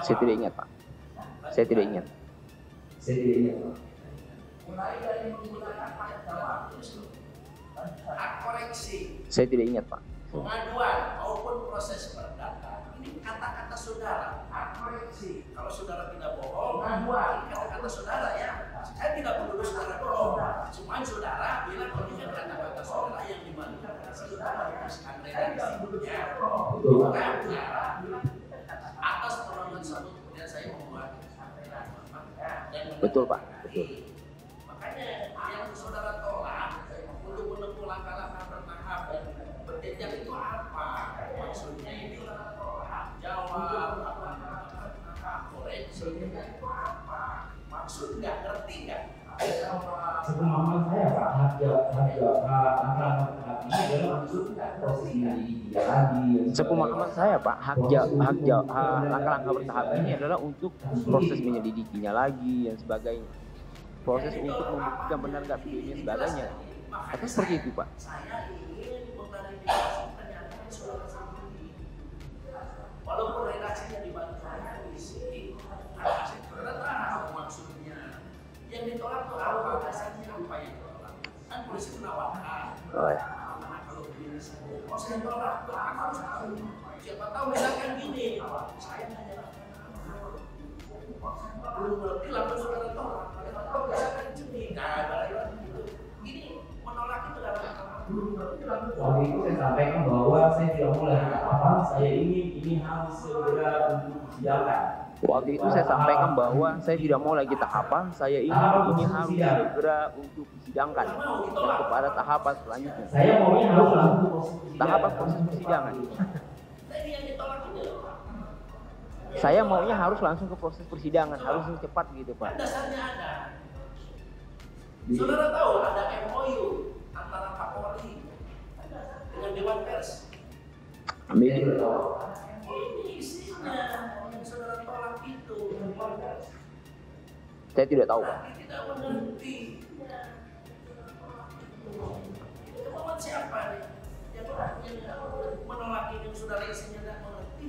Saya tidak ingat, Pak. Saya tidak ingat. Saya tidak ingat, Pak. Mulai dari menggunakan hak jawab, hak koreksi, Saya tidak ingat, Pak. pengaduan maupun proses perdata. Ini kata-kata saudara, hak koreksi. Kalau saudara tidak bohong, pengaduan, kata-kata saudara ya. Saya tidak menuduh saudara bohong. Cuma saudara bilang kalau ini kata-kata saudara yang dimanfaatkan saudara merumuskan redaksinya. Bukan atas permohonan satu kemudian saya membuat. Betul, Pak. Betul. Makanya yang saudara tolak untuk menempuh langkah-langkah bertahap dan berjenjang itu apa? Maksudnya ini jawab apa koreksi itu apa? Maksud nggak ngerti nggak? Sepemahaman saya, Pak, hak langkah ini adalah untuk proses penyelidikan tadi. Sepemahaman saya, Pak, langkah-langkah bertahap ini adalah untuk proses menyelidikinya lagi dan sebagainya. Proses untuk membuktikan benar nggak videonya sebagainya. Atau seperti itu, Pak? Saya ingin mengklarifikasi pernyataan saudara sendiri. Walaupun redaksinya dibantu oleh polisi, saudara tahu maksudnya. Yang ditolak itu apa? Dasarnya apa yang ditolak? Kan polisi menawarkan. Oh, ya. Kalau begini saya tolak, kan harus tahu. Siapa tahu misalkan gini, saya menyerahkan belum berarti langsung saudara tolak. Kalau misalkan jenis, ini menolak itu dalam Waktu itu saya sampaikan bahwa saya tidak mau lagi apa, saya ingin ini harus segera untuk disidangkan. Waktu itu saya sampaikan bahwa saya tidak mau lagi tahapan, saya ingin ini harus segera untuk disidangkan dan kepada tahapan selanjutnya. Saya maunya harus langsung ke proses persidangan. Tahapan proses persidangan. Tadi yang ditolak itu. Saya maunya harus langsung ke proses persidangan, harus cepat gitu, Pak. Dasarnya ada. Saudara tahu ada MOU antara Kapolri dengan Dewan Pers. Ambil. Ini isinya yang saudara tolak itu. Saya tidak tahu, Pak. Tapi tidak mengerti. Itu mohon siapa nih? Yang menolak ini saudara isinya tidak mengerti.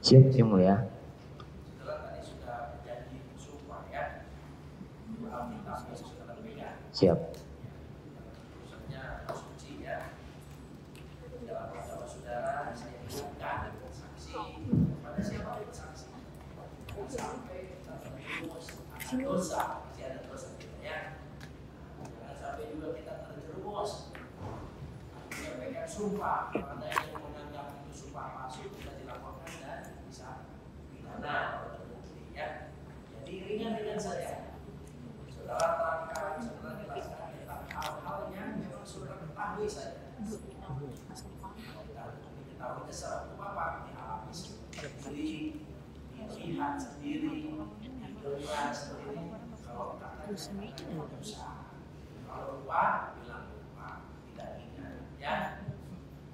Siap, Yang Mulia. Saudara tadi sudah berjanji sumpah ya. Alkitab saudara pegang. Siap. Maksudnya suci ya. Dalam agama saudara saya bukan saksi pada siapa saksi. Sampai dosa, masih ada dosa kita ya. Jangan sampai juga kita terjerumus. Kita pegang sumpah. Ada yang menganggap itu sumpah palsu bisa dilaporkan dan bisa pidana kalau terbukti ya. Jadi ringan-ringan saja. Saudara terangkan, saudara jelaskan tentang hal-hal yang memang saudara ketahui saja. Diketahui kesalahan itu apa? Dialami sendiri, dilihat sendiri, didengar sendiri. Kalau kata kalau lupa, bilang lupa, tidak ingat ya.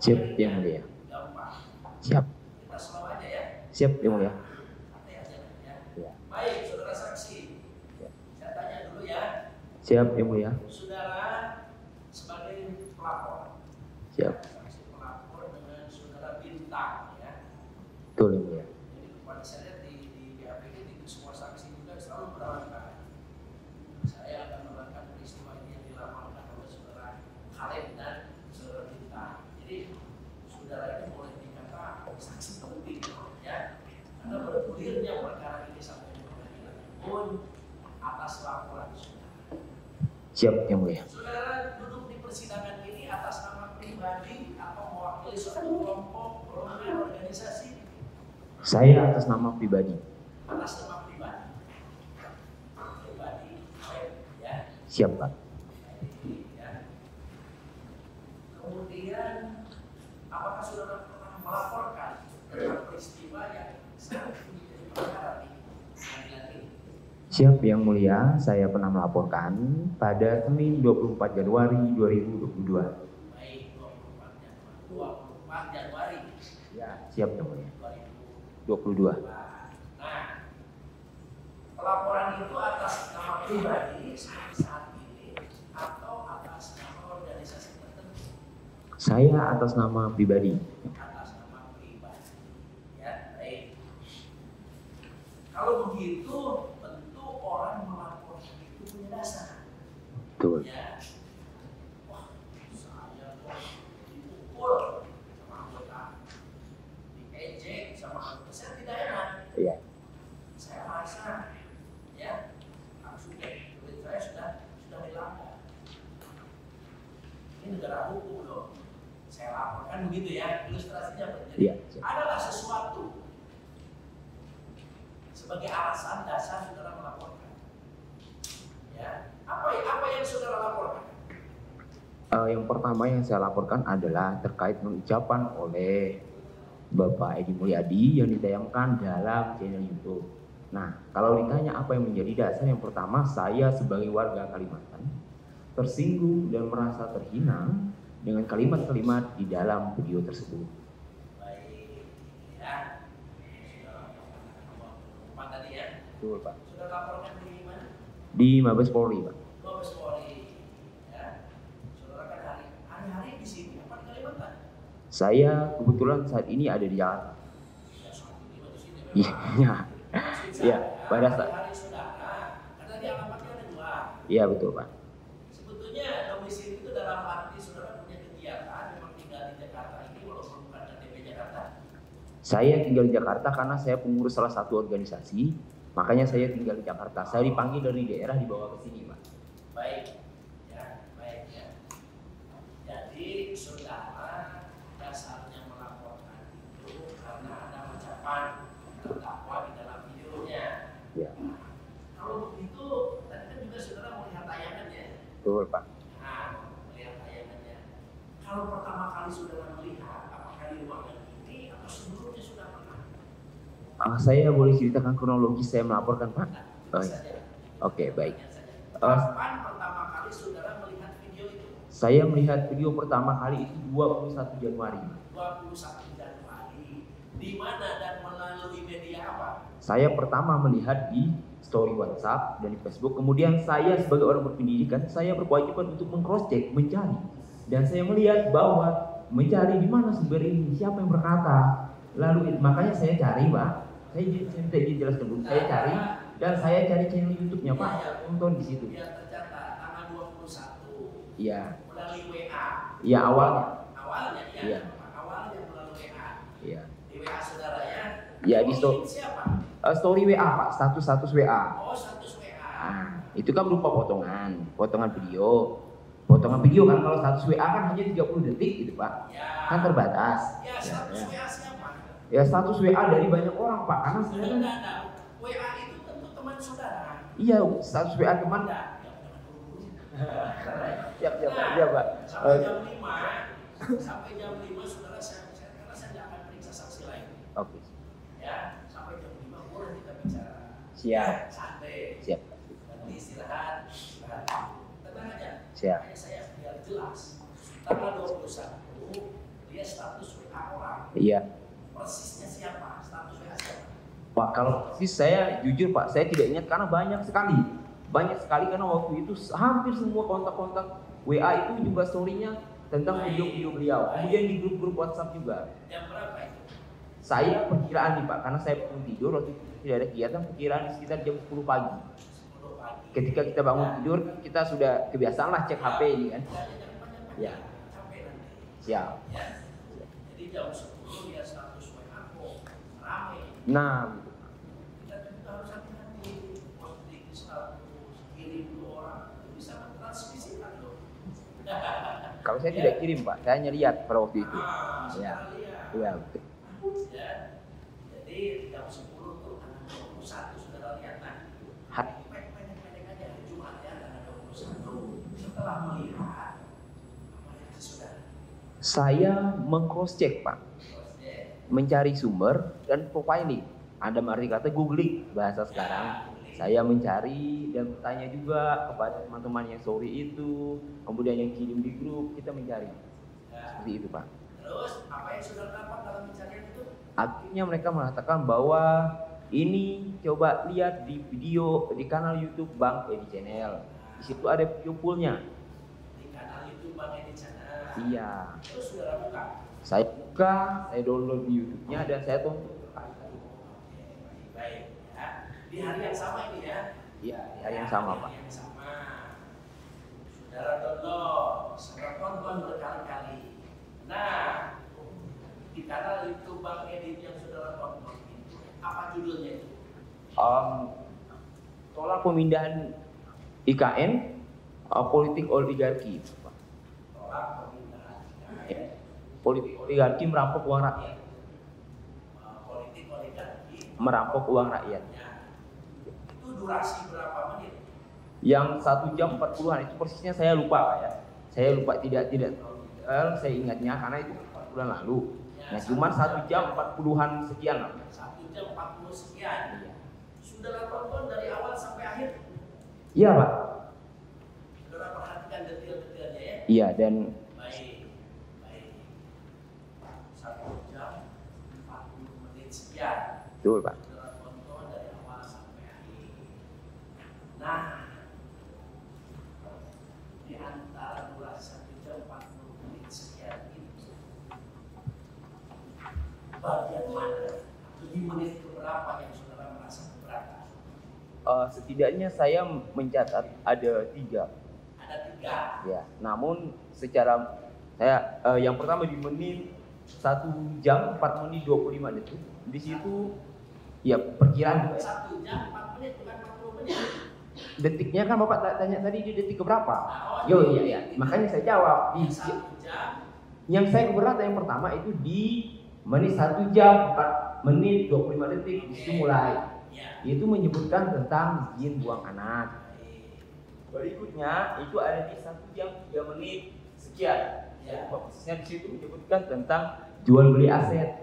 Siap, Yang Mulia. Gampang. Siap. Kita slow aja ya. Siap, Yang Mulia. Santai aja ya. Ya. Baik, saudara saksi. Saya tanya dulu ya. Siap, Yang Mulia. Saudara sebagai pelapor. Siap. Saksi pelapor dengan saudara bintang ya. Betul, Yang Mulia. Jadi kepada saya lihat di BAPK itu semua saksi juga selalu berangkat. Saya akan menerangkan peristiwa ini yang dilaporkan oleh saudara Khalid dan saudara bintang. Jadi saudara ini boleh dikata saksi penting ya. Karena bergulirnya perkara ini sampai ke pengadilan pun atas laporan saudara. Siap, Yang Mulia. Saudara duduk di persidangan ini atas nama pribadi atau mewakili suatu kelompok, golongan, organisasi? Saya atas nama pribadi. Atas nama pribadi. Pribadi, baik ya. Siap, Pak. Ya. Kemudian, apakah saudara pernah melaporkan tentang peristiwa yang saat ini menjadi perkara di pengadilan ini? Siap, Yang Mulia. Saya pernah melaporkan pada Senin 24 Januari 2022. Baik, 24 Januari Ya, siap, Yang Mulia. 2022. 22. Nah, pelaporan itu atas nama pribadi seperti saat ini atau atas nama organisasi tertentu? Saya atas nama pribadi. Atas nama pribadi. Ya, baik. Kalau begitu, tentu orang melaporkan itu punya dasar. Betul. Ya. Wah, saya kok dipukul sama anggota, diejek sama anggota, saya tidak enak. Iya. Saya merasa, ya, langsung deh, duit saya sudah dilanggar. Ini negara hukum loh. Saya laporkan begitu ya, ilustrasinya apa? Jadi Iya. adalah sesuatu sebagai alasan dasar saudara melaporkan. Ya, apa yang saudara laporkan? Yang pertama yang saya laporkan adalah terkait ucapan oleh Bapak Edi Mulyadi yang ditayangkan dalam channel YouTube. Nah, kalau ditanya apa yang menjadi dasar, yang pertama saya sebagai warga Kalimantan tersinggung dan merasa terhina dengan kalimat-kalimat di dalam video tersebut. Baik, ya. Sudah tadi ya. Betul, Pak. Sudah laporkan di mana? Di Mabes Polri, Pak. Mabes Polri. Ya. Saudara kan hari-hari di sini apa di Kalimantan? Saya kebetulan saat ini ada di Jakarta. Ya, saat ini di sini. Iya. Iya, pada saat. Hari saudara, karena di alamatnya ada dua. Iya, betul, Pak. Sebetulnya domisili itu dalam arti saudara punya kegiatan memang tinggal di Jakarta ini walaupun bukan KTP Jakarta. Saya tinggal di Jakarta karena saya pengurus salah satu organisasi, makanya saya tinggal di Jakarta. Saya dipanggil dari daerah dibawa ke sini, Pak. Baik, ya, baik ya. Jadi saudara dasarnya melaporkan itu karena ada ucapan terdakwa di dalam videonya. Ya, Kalau begitu, tadi kan juga saudara melihat tayangannya. betul, Pak. Nah, melihat tayangannya. Kalau pertama kali saudara melihat, apakah di ruangan ini atau sebelumnya sudah pernah? Saya boleh ceritakan kronologis saya melaporkan, Pak? Oh, Bisa iya. saja. Oke, baik. Kapan pertama kali saudara melihat video itu? Saya melihat video pertama kali itu 21 Januari. 21 Januari. Di mana dan melalui media apa? Saya pertama melihat di story WhatsApp dan di Facebook. Kemudian saya sebagai orang berpendidikan, saya berkewajiban untuk meng-cross check, mencari. Dan saya melihat bahwa mencari di mana sumber ini, siapa yang berkata. Lalu makanya saya cari, Pak. Saya minta dijelaskan dulu. Saya cari dan saya cari channel YouTube-nya, Pak. Nonton di situ. Dia tercatat tanggal 21. Iya. Melalui WA. Iya, awalnya. Awalnya ya. Iya. Awalnya melalui WA. Iya. Di WA saudara ya. Iya, di siapa? story WA, Pak. Status WA. Oh, status WA. Nah, itu kan berupa potongan video. Potongan video kan kalau status WA kan hanya 30 detik gitu, Pak. Ya. Kan terbatas. Ya, status WA siapa? Ya, status WA dari banyak orang, Pak. Karena saya kan Enggak. WA itu tentu teman saudara. iya, status WA teman. Enggak. Siap, Pak. Iya, Pak. Sampai jam 5 saudara saya karena saya nggak akan periksa saksi lain. Oke. Ya, sampai jam 5 boleh kita bicara. Siap. Santai. Siap. Nanti istirahat. Tenang aja. Siap. Makanya saya biar jelas. Tanggal 21 dia status WA orang. Iya. Persisnya siapa? Status WA siapa? Pak, kalau sih saya jujur, Pak, saya tidak ingat karena banyak sekali. Banyak sekali karena waktu itu hampir semua kontak-kontak WA itu juga story-nya tentang video-video beliau. Kemudian di grup-grup WhatsApp juga. Jam berapa itu? Saya perkiraan nih, Pak, karena saya belum tidur waktu itu tidak ada kegiatan, perkiraan di sekitar jam 10 pagi. 10 pagi. Ketika kita bangun tidur, kita sudah kebiasaan lah cek HP ini kan. Ya. Capek nanti. Siap. Ya. Jadi jam 10 dia status WA kok rame. Nah, Kita juga harus hati-hati. Posting status, kirim ke orang, bisa mentransmisikan loh. kalau saya tidak kirim, Pak, saya hanya lihat pada waktu itu. Ya. Iya, betul. Ya. Jadi jam 10 tuh tanggal 21 saudara lihat nah. Pendek-pendek aja hari Jumat ya tanggal 21. Setelah melihat apa reaksi saudara? Saya meng-cross check, Pak. Mencari sumber dan profiling. Ada arti kata googling bahasa sekarang. Saya mencari dan bertanya juga kepada teman-teman yang story itu, kemudian yang kirim di grup, kita mencari. Seperti itu, Pak. Terus apa yang saudara dapat dalam pencarian itu? Akhirnya mereka mengatakan bahwa ini coba lihat di video di kanal YouTube Bang Edi Channel. Di situ ada video fullnya. Di kanal itu Bang Edi Cana. Iya. Terus saudara buka. Saya buka, saya download di YouTube-nya dan saya tonton. Baik, ya. Di hari yang sama ini ya. Iya, di hari yang sama, Pak. Hari yang sama. Saudara download, saudara tonton berkali-kali. Nah, di kanal YouTube Bang Edi yang saudara tonton itu, apa judulnya itu? Tolak pemindahan IKN, politik oligarki. Tolak pemindahan IKN, Politik oligarki merampok uang rakyat. Politik oligarki Merampok uang rakyat. Ya. Itu durasi berapa menit? Yang 1 jam 40-an itu persisnya saya lupa, Pak ya. Saya lupa tidak saya ingatnya karena itu 4 bulan lalu. Nah, cuma 1 jam 40-an sekian lah. 1 jam 40 sekian. Iya. Saudara tonton dari awal sampai akhir? Iya, Pak. Saudara perhatikan detail-detailnya ya? Iya, dan Baik. 1 jam 40 menit sekian. betul, Pak. Saudara tonton dari awal sampai akhir. Nah, di antara durasi 1 jam 40 menit sekian itu, bagian mana? Di menit keberapa yang saudara merasa keberatan? Setidaknya saya mencatat ada 3. Ada 3. Ya, namun secara saya yang pertama di menit 1 jam 4 menit 25 detik. Di situ ya perkiraan 1 jam 4 menit bukan 40 menit. detiknya kan Bapak tanya tadi di detik keberapa? Oh, Yo iya. Makanya saya jawab di 1 jam. yang saya keberatan yang pertama itu di menit 1 jam 4 menit 25 detik di situ mulai. Ya. Itu menyebutkan tentang izin buang anak. Berikutnya itu ada di 1 jam 3 menit sekian. Ya. Prosesnya di situ menyebutkan tentang jual beli aset.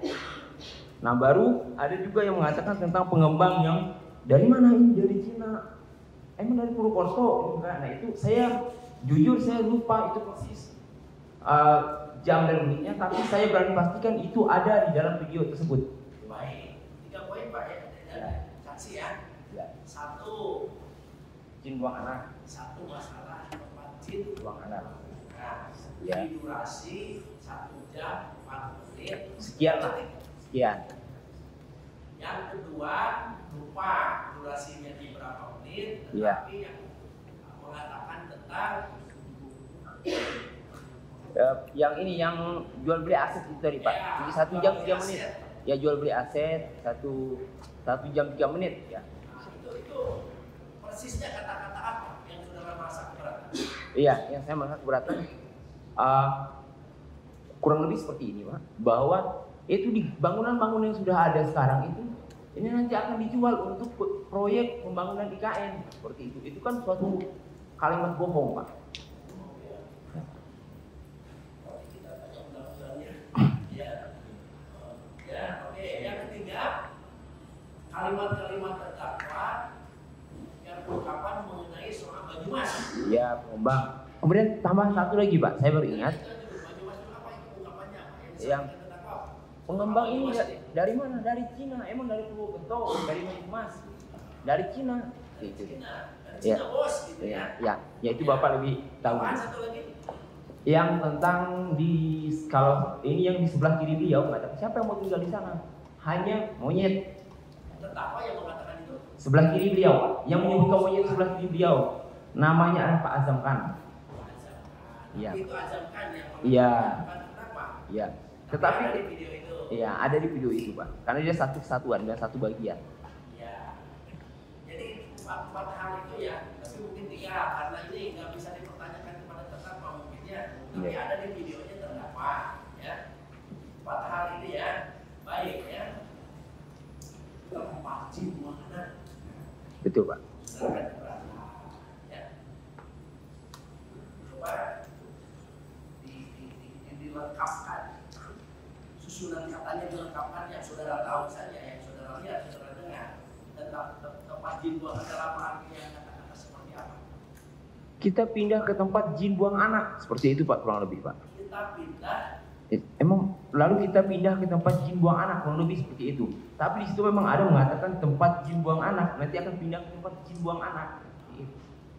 Nah, baru ada juga yang mengatakan tentang pengembang yang dari mana ini, dari Cina. Emang dari Purwokerto enggak? Nah, itu saya jujur saya lupa itu persis jam dan menitnya, tapi saya berani pastikan itu ada di dalam video tersebut. Baik. 3 poin Pak ya. Saksi ya. Ya. 1, Izin buang anak. 1 masalah tempat izin Buang anak. Nah, Ya. di durasi 1 jam 4 menit Sekian lah. Sekian. Yang kedua, lupa durasinya di berapa menit, Iya. tetapi yang mengatakan tentang Yang ini yang jual beli aset itu tadi, Pak. Ya, Jadi 1 jam 3 jual beli menit. aset. Ya, jual beli aset 1 jam 3 menit ya. itu persisnya kata-kata apa yang saudara merasa keberatan? Iya, yang saya merasa keberatan kurang lebih seperti ini, Pak. Bahwa itu di bangunan-bangunan yang sudah ada sekarang itu ini nanti akan dijual untuk proyek pembangunan IKN seperti itu. Itu kan suatu kalimat bohong, Pak. Kita baca undang-undangnya. Oke. Yang ketiga, kalimat-kalimat terdakwa yang ungkapan mengenai soal Banyumas. Ya, pengembang. Kemudian tambah satu lagi, Pak. Saya baru ingat. Banyumas itu apa itu ungkapannya? Yang pengembang ini dari mana? Dari Cina. Emang dari Purwokerto, dari Banyumas. Dari Cina. Itu dia. Cina bos gitu ya. Ya itu Bapak lebih tahu. Apaan satu lagi? Yang tentang kalau ini yang di sebelah kiri beliau mengatakan siapa yang mau tinggal di sana? Hanya monyet. Terdakwa yang mengatakan itu? Sebelah kiri beliau, yang menyebutkan monyet sebelah kiri beliau, namanya adalah Pak Azam Khan. Iya. Itu Azam Khan yang Iya. bukan terdakwa. Iya. Ada Tetapi di video itu. iya ada di video itu, Pak. Karena dia satu kesatuan dan satu bagian. Ya. Jadi empat hal itu ya, tapi mungkin 3 karena ini nggak bisa dipertanyakan kepada terdakwa mungkinnya. Tapi Iya. ada di videonya terdakwa, ya. 4 hal ini ya, baik ya. Tempat mana? Betul, Pak. Ya. Coba dilengkapkan. Susunan katanya dilengkapkan yang saudara tahu saja, yang saudara lihat, saudara dengar tentang tempat jin buang anak apa artinya kata-kata seperti apa? Kita pindah ke tempat jin buang anak. Seperti itu, Pak, kurang lebih, Pak. Kita pindah. Emang lalu kita pindah ke tempat jin buang anak, kurang lebih seperti itu. Tapi di situ memang ada mengatakan tempat jin buang anak. Nanti akan pindah ke tempat jin buang anak.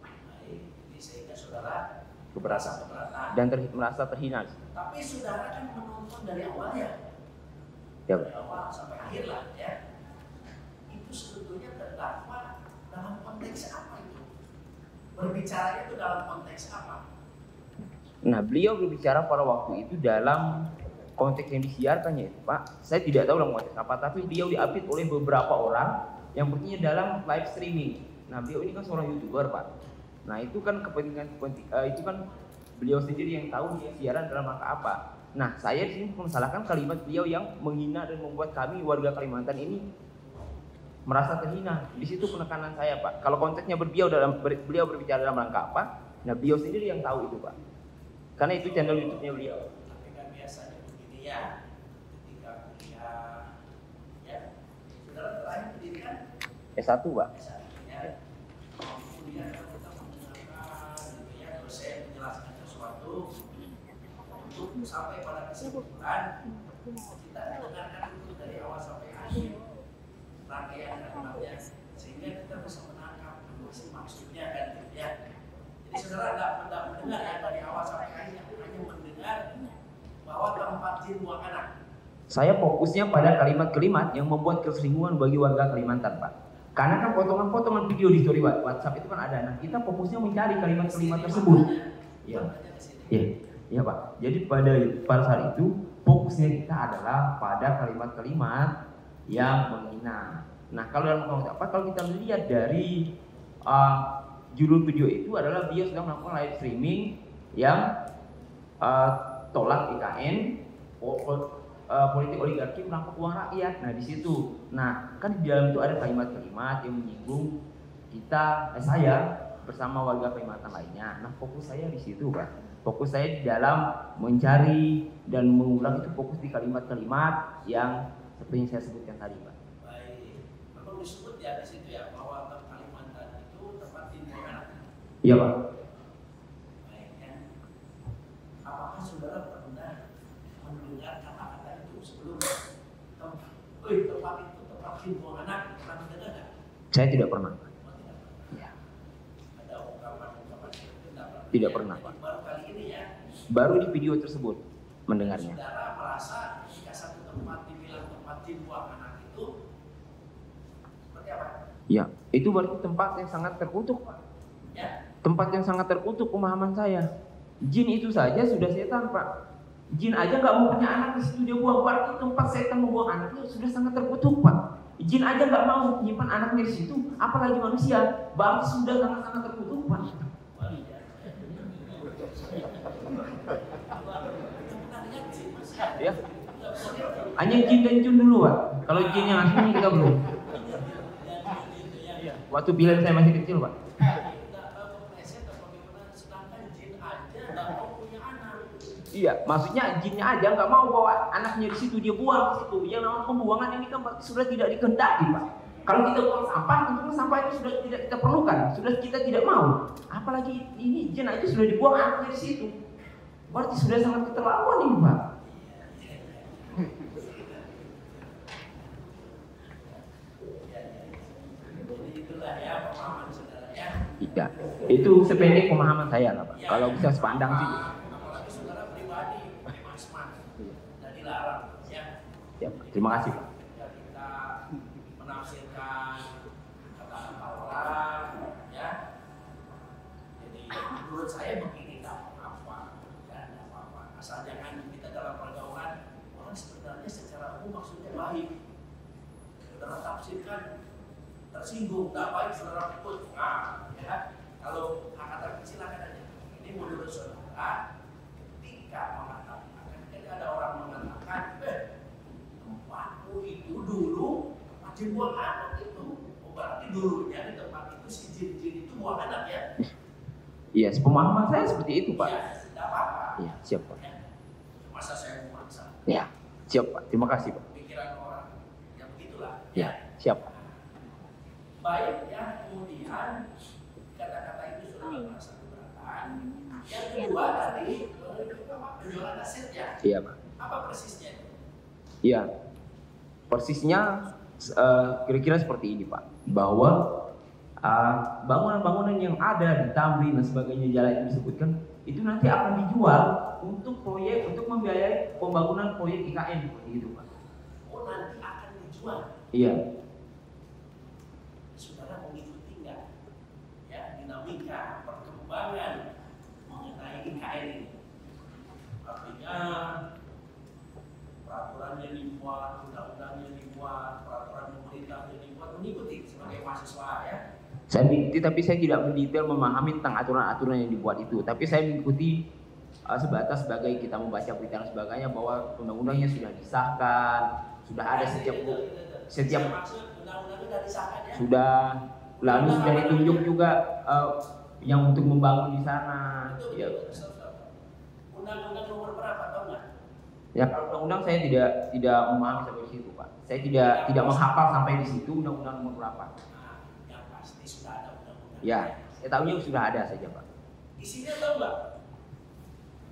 Baik, jadi sehingga saudara keberatan keberatan. dan merasa terhina. Tapi saudara kan menonton dari awalnya, Ya, dari awal sampai akhir lah ya. Itu sebetulnya terdakwa dalam konteks apa itu? Berbicaranya itu dalam konteks apa? nah beliau berbicara pada waktu itu dalam konteks yang disiarkannya itu Pak. Saya tidak tahu dalam konteks apa, tapi beliau diupdate oleh beberapa orang yang bertanya dalam live streaming. Nah beliau ini kan seorang YouTuber Pak. Nah itu kan itu kan beliau sendiri yang tahu dia siaran dalam rangka apa. Nah saya di sini mempermasalahkan kalimat beliau yang menghina dan membuat kami warga Kalimantan ini merasa terhina. Di situ penekanan saya Pak. Kalau konteksnya beliau berbicara dalam rangka apa, nah beliau sendiri yang tahu itu Pak. Karena itu channel YouTube-nya beliau. Tapi kan biasanya begini ya, ketika kuliah, ya, saudara terakhir pendidikan S1 Pak. S1 ya, kuliah kan kita mendengarkan, gitu ya, dosen menjelaskan sesuatu untuk sampai pada kesimpulan kita dengarkan itu dari awal sampai akhir rangkaian kalimatnya sehingga kita bisa menangkap maksudnya kan gitu ya. Jadi saudara tidak mendengar ya dari awal sampai akhir, hanya mendengar bahwa tempat jin buang anak. Saya fokusnya pada kalimat-kalimat yang membuat keselingkuhan bagi warga Kalimantan Pak. Karena kan potongan-potongan video di story WhatsApp itu kan ada. Nah kita fokusnya mencari kalimat-kalimat tersebut. Iya, iya, iya Pak. Jadi pada saat itu fokusnya kita adalah pada kalimat-kalimat yang menghina. Nah kalau dalam konteks apa? Kalau kita melihat dari judul video itu adalah dia sedang melakukan live streaming yang tolak IKN, politik oligarki merangkap uang rakyat. Nah di situ, nah kan di dalam itu ada kalimat-kalimat yang menyinggung saya bersama warga Kalimantan lainnya. Nah fokus saya di situ Pak. Fokus saya di dalam mencari dan mengulang itu fokus di kalimat-kalimat yang seperti yang saya sebutkan tadi Pak. Baik, perlu disebut ya di situ ya bahwa Kalimantan itu tempat timbuhan anak. Iya Pak. Baik ya. Apakah saudara pernah mendengar kata-kata itu sebelum tempat itu tempat timbuhan anak? Pernah mendengar nggak? Saya tidak pernah. Oh, tidak pernah. Ya. Ada ungkapan-ungkapan itu Tidak pernah Pak. Baru kali ini ya. Baru di video tersebut mendengarnya. Saudara merasa jika satu tempat dibilang tempat timbuhan anak itu seperti apa? Ya, itu berarti tempat yang sangat terkutuk Pak. Ya. Tempat yang sangat terkutuk pemahaman saya. Jin itu saja sudah setan Pak. Jin aja nggak mau punya anak di situ dia buang, berarti tempat setan membuang anaknya sudah sangat terkutuk Pak. Jin aja nggak mau menyimpan anaknya di situ, apalagi manusia, berarti sudah sangat terkutuk Pak. Ya. Hanya jin dan jun dulu Pak. Kalau jin yang aslinya kita belum. Waktu bilang saya masih kecil Pak. Iya, maksudnya jinnya aja nggak mau bawa anaknya di situ, dia buang di situ. Yang namanya pembuangan ini kan berarti sudah tidak dikehendaki Pak. Kalau kita buang sampah, tentunya sampah itu sudah tidak kita perlukan, sudah kita tidak mau. Apalagi ini jin aja sudah dibuang anaknya di situ, berarti sudah sangat keterlaluan ini Pak. Iya, itu sependek pemahaman saya lah Pak. Kalau bisa sepandang sih. Apalagi saudara pribadi, dan dilarang ya. Ya, terima kasih Pak. Ya, kita menafsirkan kata-kata orang, ya. Jadi menurut saya begini tak apa-apa, ya tak apa-apa. Asal jangan kita dalam pergaulan orang sebenarnya secara umum maksudnya baik. Saudara tafsirkan tersinggung, tak baik saudara pukul. Nah, ya. Kalau kata silakan aja. Ini menurut saudara ketika mengatakan, ketika ada orang mengatakan, tempatmu itu dulu jin buang anak itu. Oh, berarti dulunya di tempat itu si jin-jin itu buang anak ya? Iya, sepemahaman saya seperti itu Pak. Ya, tidak apa-apa. Iya, siap Pak. Ya. Masa saya memaksa? Ya, siap Pak. Terima kasih Pak. Pikiran orang yang begitulah. Ya, siap. Baik ya, kemudian kata-kata itu sudah merasa keberatan. Yang kedua tadi penjualan asetnya. Iya Pak. Apa persisnya? Iya, persisnya kira-kira seperti ini Pak. Bahwa bangunan-bangunan yang ada di Tamrin dan sebagainya jalan yang disebutkan itu nanti akan dijual untuk proyek, untuk membiayai pembangunan proyek IKN seperti itu Pak. Oh nanti akan dijual? Iya. Saudara mengikuti nggak ya dinamika perkembangan mengenai IKN ini? Artinya peraturannya dibuat, undang-undangnya dibuat, peraturan pemerintahnya dibuat, mengikuti sebagai mahasiswa ya. Saya mengikuti, tapi saya tidak mendetail memahami tentang aturan-aturan yang dibuat itu. Tapi saya mengikuti sebatas sebagai kita membaca berita dan sebagainya bahwa undang-undangnya sudah disahkan, sudah ada setiap undang-undangnya sudah disahkan ya. Sudah, lalu sudah ditunjuk juga yang untuk membangun di sana. Ya. Undang-undang nomor berapa tahu nggak? Ya kalau undang-undang saya tidak memahami sampai di situ Pak. Saya tidak menghafal sampai di situ undang-undang nomor berapa. Pasti sudah ada undang-undang. Ya, saya tahunya sudah ada saja Pak. Isinya tahu nggak?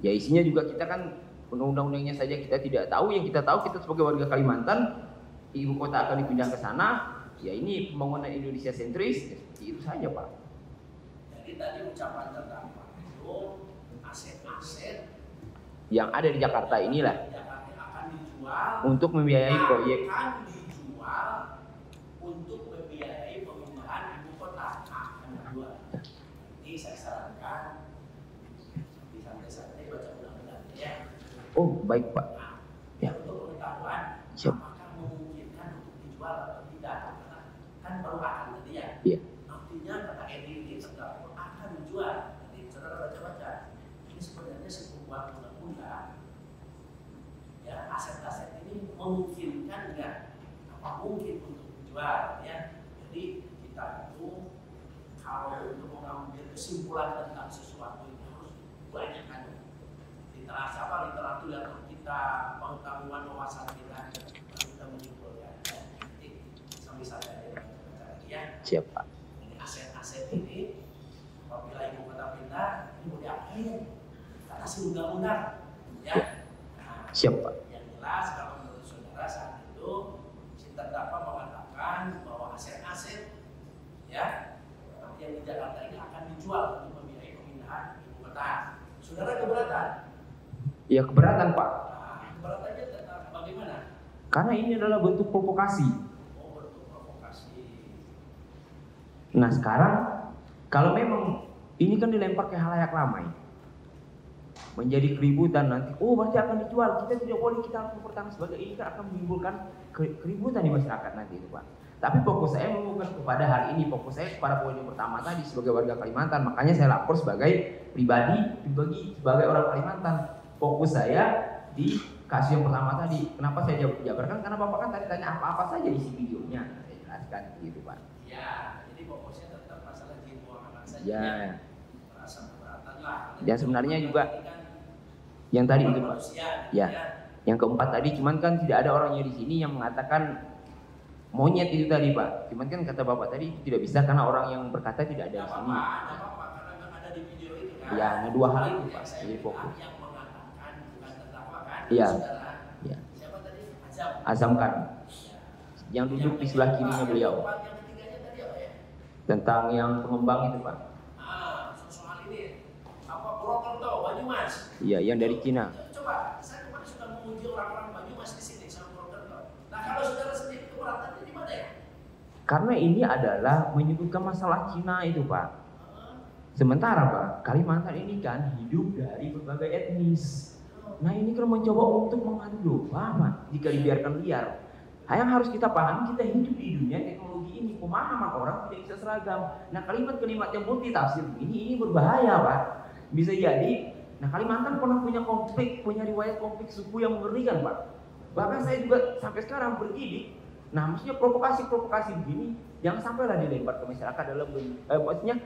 Ya isinya juga kita kan undang-undangnya saja kita tidak tahu. Yang kita tahu kita sebagai warga Kalimantan, ibu kota akan dipindah ke sana. Ya ini pembangunan Indonesia sentris, ya, seperti itu saja Pak. Jadi tadi ucapan terdakwa itu aset-aset yang ada di Jakarta inilah akan dijual untuk membiayai proyek. Akan dijual untuk membiayai pemindahan ibu kota. Akan dijual. Jadi saya sarankan di santai-santai baca undang-undangnya ya. Oh baik Pak. Nah, Ya. untuk pengetahuan Siap. apakah memungkinkan untuk dijual atau tidak? Karena kan baru akan tadi ya. Iya. Artinya kata Edi ini terdakwa akan dijual. Jadi saudara baca-baca. Ini sebenarnya sebuah undang-undang. Ya, aset-aset ini memungkinkan nggak? Apa mungkin untuk dijual? Ya, jadi kita itu kalau untuk mengambil kesimpulan tentang sesuatu ini harus banyak kan literatur yang kita pengetahuan wawasan kita baru kita menyimpulkan. Ya. Jadi sambil saja baca lagi ya. Siap Pak. Ini aset-aset ini apabila ibu kota pindah ini mau diapain? Karena undang-undang ya. Nah, Siap Pak. yang jelas kalau menurut saudara saat itu si terdakwa mengatakan bahwa aset-aset ya yang di Jakarta ini akan dijual untuk membiayai pemindahan ibu kota. Saudara keberatan? Ya keberatan Pak. Nah, keberatannya tentang bagaimana? Karena ini adalah bentuk provokasi. Oh, bentuk provokasi. Nah sekarang kalau memang ini kan dilempar ke halayak ramai, menjadi keributan nanti. Oh berarti akan dijual. Kita tidak boleh, kita harus mempertahankan sebagai ini kan akan menimbulkan keributan di masyarakat nanti itu Pak. Tapi fokus saya bukan kepada hal ini, fokus saya kepada poin yang pertama tadi sebagai warga Kalimantan. Makanya saya lapor sebagai pribadi sebagai orang Kalimantan. Fokus saya di kasus yang pertama tadi. Kenapa saya jabarkan? Karena Bapak kan tadi tanya apa-apa saja isi videonya. Saya jelaskan gitu Pak. Ya, jadi fokusnya tetap masalah jiwa anak saja. Ya. Merasa keberatan lah. Dan sebenarnya juga yang tadi itu Pak. Ya. Yang keempat tadi cuman kan tidak ada orangnya di sini yang mengatakan monyet itu tadi Pak. Cuman kan kata Bapak tadi tidak bisa karena orang yang berkata tidak ada di sini. Apa-apa karena kan ada di video itu kan. Ya, nah dua hal itu Pak. Jadi fokus. Yang mengatakan bukan terdakwa kan. Iya. Saudara. Ya. Siapa tadi? Azam. Azam kan. Yang duduk di sebelah kirinya beliau. Yang ketiganya tadi apa ya? Tentang yang pengembang itu Pak. Soal ini apa Purwokerto, Banyumas? Iya, yang dari Cina. Coba, saya kemarin sudah menguji orang-orang Banyumas di sini sama Purwokerto. Nah, kalau saudara sendiri keberatannya di mana ya? Karena ini adalah menyebutkan masalah Cina itu Pak. Sementara Pak, Kalimantan ini kan hidup dari berbagai etnis. Nah ini kan mencoba untuk mengadu domba Pak, jika dibiarkan liar. Yang harus kita pahami, kita hidup di dunia teknologi ini, pemahaman orang tidak bisa seragam. Nah kalimat-kalimat yang multi tafsir ini berbahaya Pak. Bisa jadi, nah Kalimantan pernah punya konflik, punya riwayat konflik suku yang mengerikan Pak. Bahkan saya juga sampai sekarang bergidik. Nah maksudnya provokasi-provokasi begini jangan sampailah dilempar ke masyarakat dalam maksudnya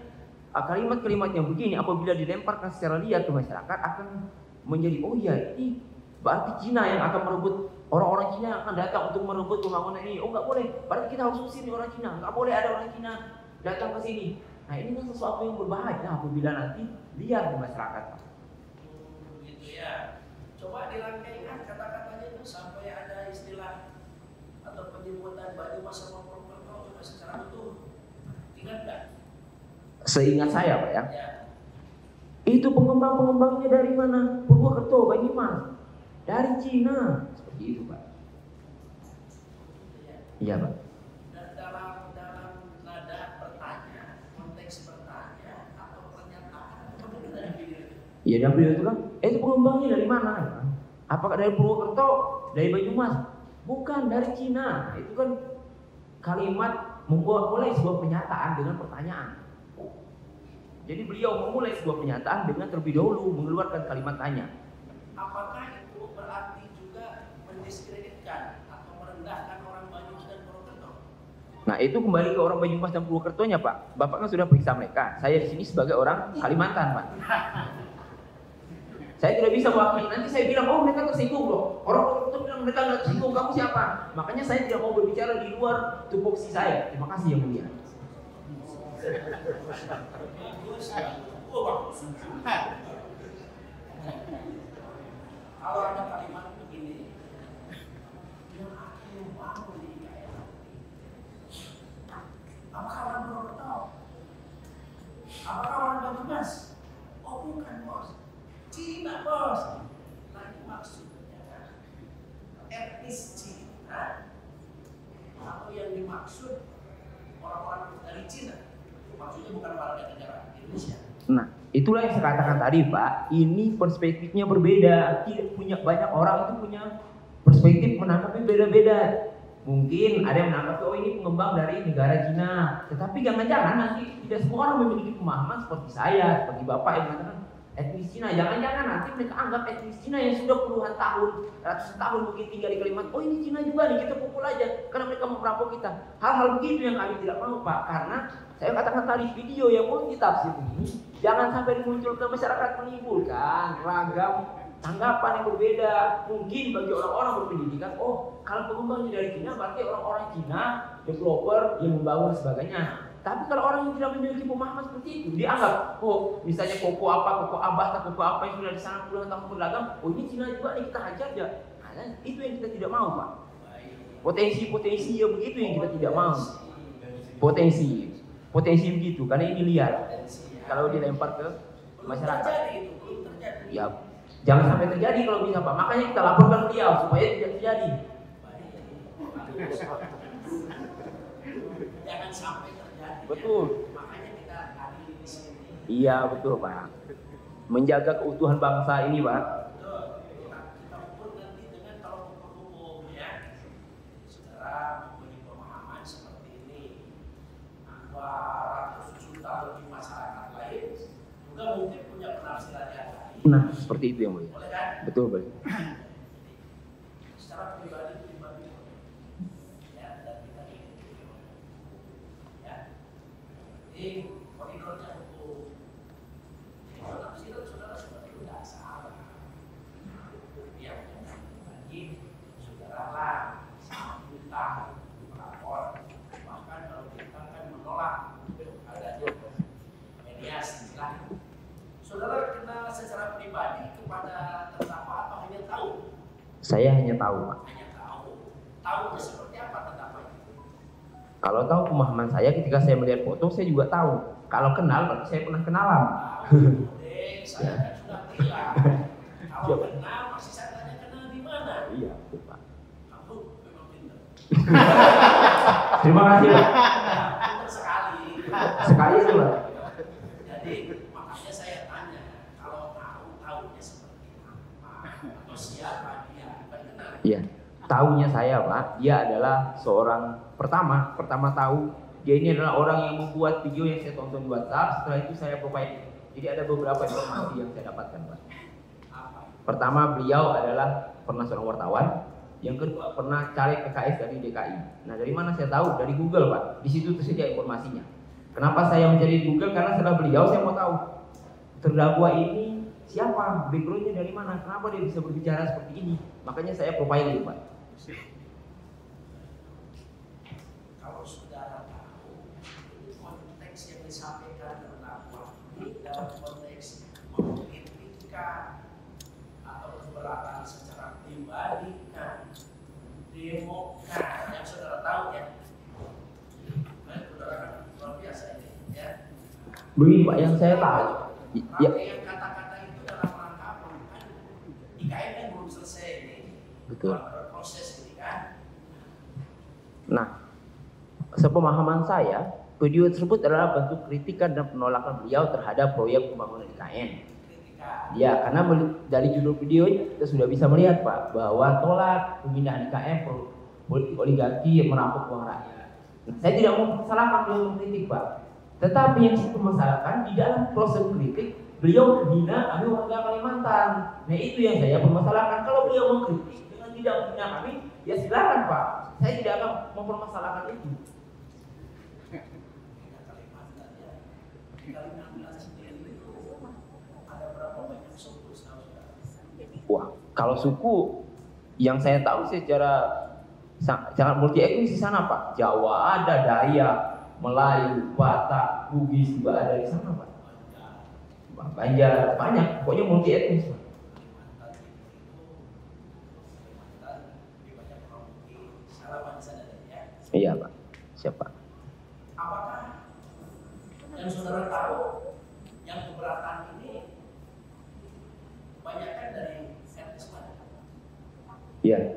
kalimat-kalimat yang begini apabila dilemparkan secara liar ke masyarakat akan menjadi oh iya ini berarti Cina yang akan merebut, orang-orang Cina yang akan datang untuk merebut pembangunan ini. Oh nggak boleh, berarti kita harus usir orang Cina, nggak boleh ada orang Cina datang ke sini. Nah ini kan sesuatu yang berbahaya apabila nanti liar di masyarakat. Gitu ya. Coba dirangkaikan kata-katanya itu sampai ada istilah atau penyebutan Banyumas sama Purwokerto coba secara utuh. Nanti Ingat nggak? Seingat saya Pak ya, Ya. itu pengembangnya dari mana? Purwokerto, Banyumas, dari Cina, seperti itu Pak. Iya Pak. Dan dalam nada bertanya, konteks bertanya atau pernyataan, atau dari video itu? Iya dari video itu kan, itu pengembangnya dari mana? Apakah dari Purwokerto, dari Banyumas? Bukan, dari Cina. Nah, itu kan kalimat mulai sebuah pernyataan dengan pertanyaan. Jadi beliau memulai sebuah pernyataan dengan terlebih dahulu mengeluarkan kalimat tanya. Apakah itu berarti juga mendiskreditkan atau merendahkan orang Banyumas dan Purwokerto? Nah itu kembali ke orang Banyumas dan Purwokertonya Pak. Bapak kan sudah periksa mereka. Saya di sini sebagai orang Kalimantan Pak. Saya tidak bisa mewakili. Nanti saya bilang, oh mereka tersinggung loh. Orang Purwokerto bilang mereka nggak tersinggung. Kamu siapa? Makanya saya tidak mau berbicara di luar tupoksi saya. Terima kasih yang mulia. Kalau ada kalimat begini, yang akan membangun di daerah. Apakah orang Purwokerto? Apakah orang Banyumas? Oh bukan bos, Cina bos. Nah ini maksudnya etnis Cina atau yang dimaksud orang-orang dari Cina. Maksudnya bukan warga negara Indonesia. Nah, itulah yang saya katakan tadi, Pak. Ini perspektifnya berbeda. Tidak punya banyak orang itu punya perspektif menanggapi beda-beda. Mungkin ada yang menanggapi oh ini pengembang dari negara Cina. Tetapi jangan-jangan nanti tidak semua orang memiliki pemahaman seperti saya, seperti Bapak yang mengatakan etnis Cina. Jangan-jangan nanti mereka anggap etnis Cina yang sudah puluhan tahun, ratusan tahun mungkin tinggal di Kalimantan. Oh ini Cina juga nih, kita pukul aja karena mereka mau merampok kita. Hal-hal begitu yang kami tidak mau Pak, karena saya katakan tadi video yang multitafsir ini jangan sampai dimunculkan masyarakat menimbulkan ragam tanggapan yang berbeda. Mungkin bagi orang-orang berpendidikan, oh kalau pengembangnya dari Cina berarti orang-orang Cina, developer yang membangun dan sebagainya. Tapi kalau orang yang tidak memiliki pemahaman seperti itu, dianggap, oh misalnya koko abah, koko apa yang sudah di sana puluhan tahun berdagang, oh ini Cina juga nih kita hajar aja. Nah, itu yang kita tidak mau Pak. Potensi yang begitu yang kita tidak mau. Potensi begitu, karena ini liar. Kalau dilempar ke masyarakat, ya jangan sampai terjadi kalau bisa Pak. Makanya kita laporkan beliau supaya tidak terjadi. Jangan sampai terjadi. Betul. Makanya kita hadir di sini. Iya betul Pak. Menjaga keutuhan bangsa ini Pak. Kita ukur nanti dengan kalau umum ya. Saudara mempunyai pemahaman seperti ini. 200 juta lebih masyarakat lain juga mungkin punya penafsiran yang lain. Nah seperti itu yang mulia. Boleh kan? Betul Pak. Secara pribadi ya, dan kita ini ya. Ini koridornya hukum. Kalau tafsiran saudara seperti itu tidak salah. Yang pribadi saudara lah sangat minta melapor. Bahkan kalau kita kan menolak adanya mediasi lah. Saudara kenal secara pribadi kepada terdakwa atau hanya tahu? Saya hanya tahu Pak. Hanya tahu. Tahunya seperti apa terdakwa itu? Kalau tahu pemahaman saya ketika saya melihat foto saya juga tahu. Kalau kenal berarti saya pernah kenalan. Saya kan sudah bilang. Kalau kenal masih saya tanya kenal di mana? Iya betul Pak. Kamu memang pintar. Terima kasih Pak. Pintar sekali. Sekali sih Pak. Jadi makanya saya tanya, kalau tahunya seperti apa atau siapa dia bukan kenal. Iya. Tahunya saya Pak, dia adalah seorang pertama tahu dia ini adalah orang yang membuat video yang saya tonton di WhatsApp. Setelah itu saya provide. Jadi ada beberapa informasi yang saya dapatkan Pak. Pertama beliau adalah pernah seorang wartawan. Yang kedua pernah caleg PKS dari DKI. Nah dari mana saya tahu? Dari Google Pak. Di situ tersedia informasinya. Kenapa saya mencari di Google? Karena setelah beliau saya mau tahu terdakwa ini siapa, backgroundnya dari mana, kenapa dia bisa berbicara seperti ini. Makanya saya profiling Pak. Kalau saudara tahu konteks yang disampaikan terdakwa ini dalam konteks mengkritika atau keberatan secara pribadi kan, demo kan, yang saudara tahu ya, saudara luar biasa ya. Begini Pak, yang saya tahu, ya, yang kata-kata itu dalam rangka apa? Kan IKN kan belum selesai nih. betul. Proses ini kan. Nah, sepemahaman saya, video tersebut adalah bentuk kritikan dan penolakan beliau terhadap proyek pembangunan IKN. Ya, karena dari judul video kita sudah bisa melihat Pak bahwa tolak pemindahan IKN politik oligarki yang merampok uang rakyat. Nah, saya tidak mau salahkan beliau mengkritik Pak, tetapi yang saya permasalahkan di dalam proses kritik beliau menghina kami warga Kalimantan. Nah itu yang saya permasalahkan. Kalau beliau mengkritik dengan tidak menghina kami, ya silakan Pak. Saya tidak akan mempermasalahkan itu. Wah, kalau suku yang saya tahu secara sangat multi etnis di sana Pak. Jawa ada, Dayak, Melayu, Batak, Bugis juga ada di sana Pak. Banjar, banyak, pokoknya multi etnis Pak. Iya Pak. Siapa? Apakah yang saudara tahu yang keberatan ini banyakkan dari etnis mana? Iya,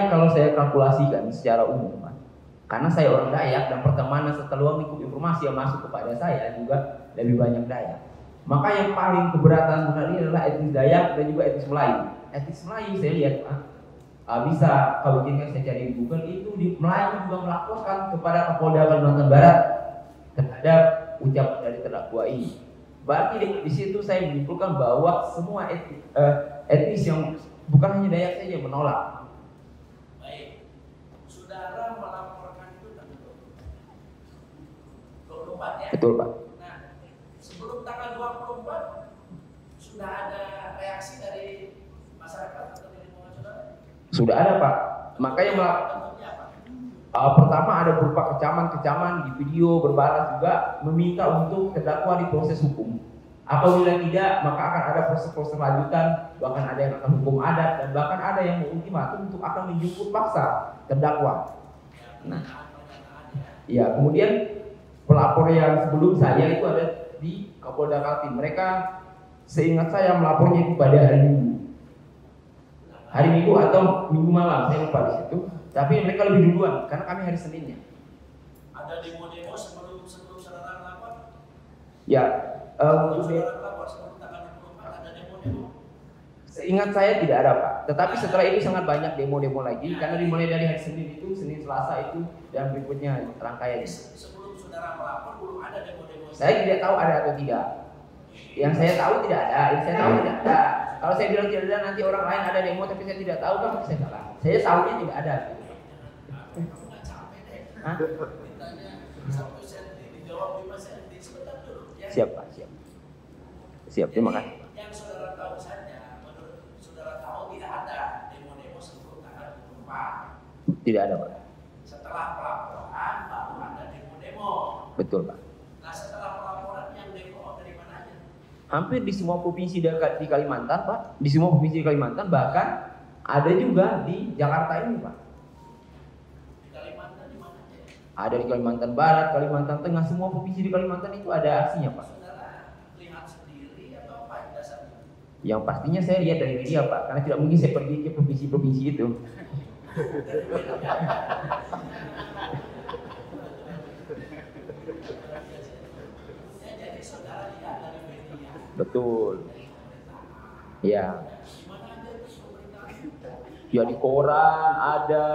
kalau saya kalkulasikan secara umum Pak, karena saya orang Dayak dan pertemanan setelah lingkup informasi yang masuk kepada saya juga lebih banyak Dayak. Maka yang paling keberatan benar ini adalah etnis Dayak dan juga etnis Melayu. Etnis Melayu saya lihat bisa kalau jika saya cari di Google itu di Melayu juga melaporkan kepada Kapolda Kalimantan Barat terhadap ucapan dari terdakwa ini. Berarti di situ saya menyimpulkan bahwa semua etnis yang bukan hanya Dayak saja yang menolak. Baik, saudara melaporkan itu tanggal 24 ya? Betul Pak. Nah, sebelum tanggal 24 sudah ada reaksi dari masyarakat atau dari lingkungan saudara? Sudah ada Pak. Makanya pertama ada berupa kecaman di video berbalas juga meminta untuk terdakwa diproses hukum. Apabila tidak, maka akan ada proses-proses lanjutan, bahkan ada yang akan hukum adat dan bahkan ada yang mengultimatum untuk akan menjemput paksa terdakwa. Nah, ya kemudian pelapor yang sebelum saya itu ada di Kapolda Kaltim. Mereka seingat saya melapornya itu pada hari Minggu atau Minggu malam, saya lupa di situ. Tapi mereka lebih duluan karena kami hari Seninnya. Ada demo-demo sebelum saudara melapor? Ya, saudara melapor sebelum tanggal 24 ada demo-demo? Seingat saya tidak ada Pak. Tetapi setelah itu sangat banyak demo-demo lagi karena dimulai dari hari Senin itu, Senin, Selasa itu dan berikutnya rangkaian. Sebelum saudara melapor belum ada demo-demo? Saya tidak tahu ada atau tidak. Yang saya tahu tidak ada, yang saya tahu tidak ada. Kalau saya bilang tidak ada, nanti orang lain ada demo tapi saya tidak tahu, kan saya salah. Saya tahunya tidak ada. Hah? Siap Pak, siap. Siap, terima kasih. Yang saudara tahu saja, menurut saudara tahu tidak ada demo-demo sebelum tanggal 24. Tidak ada Pak. Setelah pelaporan baru ada demo-demo. Betul Pak. Nah setelah pelaporan yang demo dari mana aja? Hampir di semua provinsi di Kalimantan Pak. Di semua provinsi di Kalimantan, bahkan ada juga di Jakarta ini Pak. Di Kalimantan di mana aja? Ada di Kalimantan Barat, Kalimantan Tengah, semua provinsi di Kalimantan itu ada aksinya Pak. Saudara lihat sendiri atau apa dasarnya? Yang pastinya saya lihat dari media Pak, karena tidak mungkin saya pergi ke provinsi-provinsi itu. Jadi saudara lihat dari media. Betul. Ya. Ya di koran ada,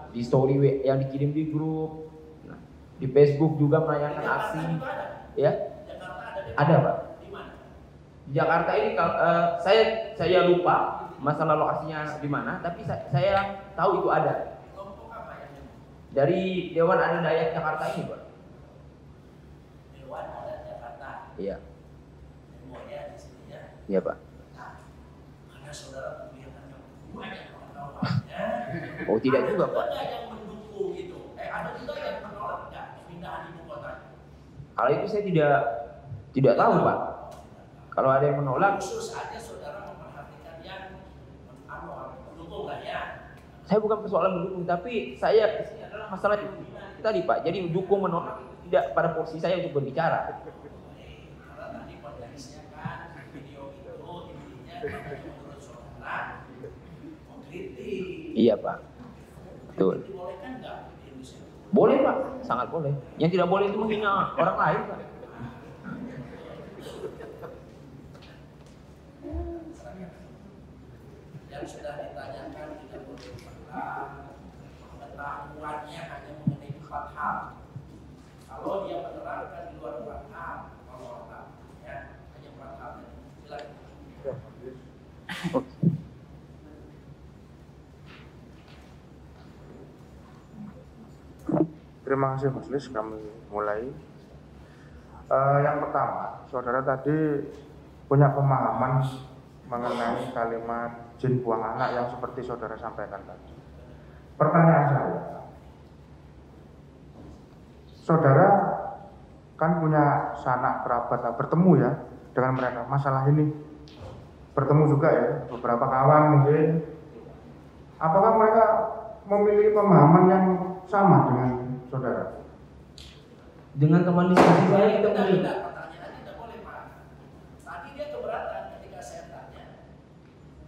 di story yang dikirim di grup, nah, di Facebook juga menayangkan aksi. Ya. Ada Pak. Di Jakarta ini saya lupa masalah lokasinya di mana, tapi saya tahu itu ada. Dari Dewan Adat Dayak Jakarta ini Pak. Dewan Adat Jakarta. Iya. Demonya di sini ya. Iya Pak. Nah, ada saudara kelihatannya banyak orang-orangnya. Oh tidak juga Pak. Ada yang mendukung itu. Ada juga yang menolak nggak pemindahan ibu kota. Kalau itu saya tidak tahu Pak. Kalau ada yang menolak, Khusus aja saudara memperhatikan yang mendukung lah ya. saya bukan persoalan mendukung, tapi saya ini adalah masalah tadi Pak. Jadi dukung menolak tidak pada porsi saya untuk berbicara. menurut saudara mengkritik. Iya Pak, betul. Dibolehkan nggak di Indonesia? Boleh Pak, sangat boleh. Yang tidak boleh itu menghina orang lain Pak. Yang sudah ditanyakan tidak boleh pernah pengetahuannya hanya mengenai 4 hal. Kalau dia menerangkan di luar 4 hal, kalau ya hanya 4 hal. Silakan. Terima kasih Mas Lis, kami mulai. Yang pertama, saudara tadi punya pemahaman mengenai kalimat jin buang anak yang seperti saudara sampaikan tadi. Pertanyaan saya, saudara kan punya sanak kerabat, bertemu ya dengan mereka masalah ini, bertemu juga ya beberapa kawan mungkin. Apakah mereka memiliki pemahaman yang sama dengan saudara? Dengan teman diskusi saya kita mulai. Tidak, pertanyaan tidak boleh Pak. Tadi dia keberatan ketika saya tanya.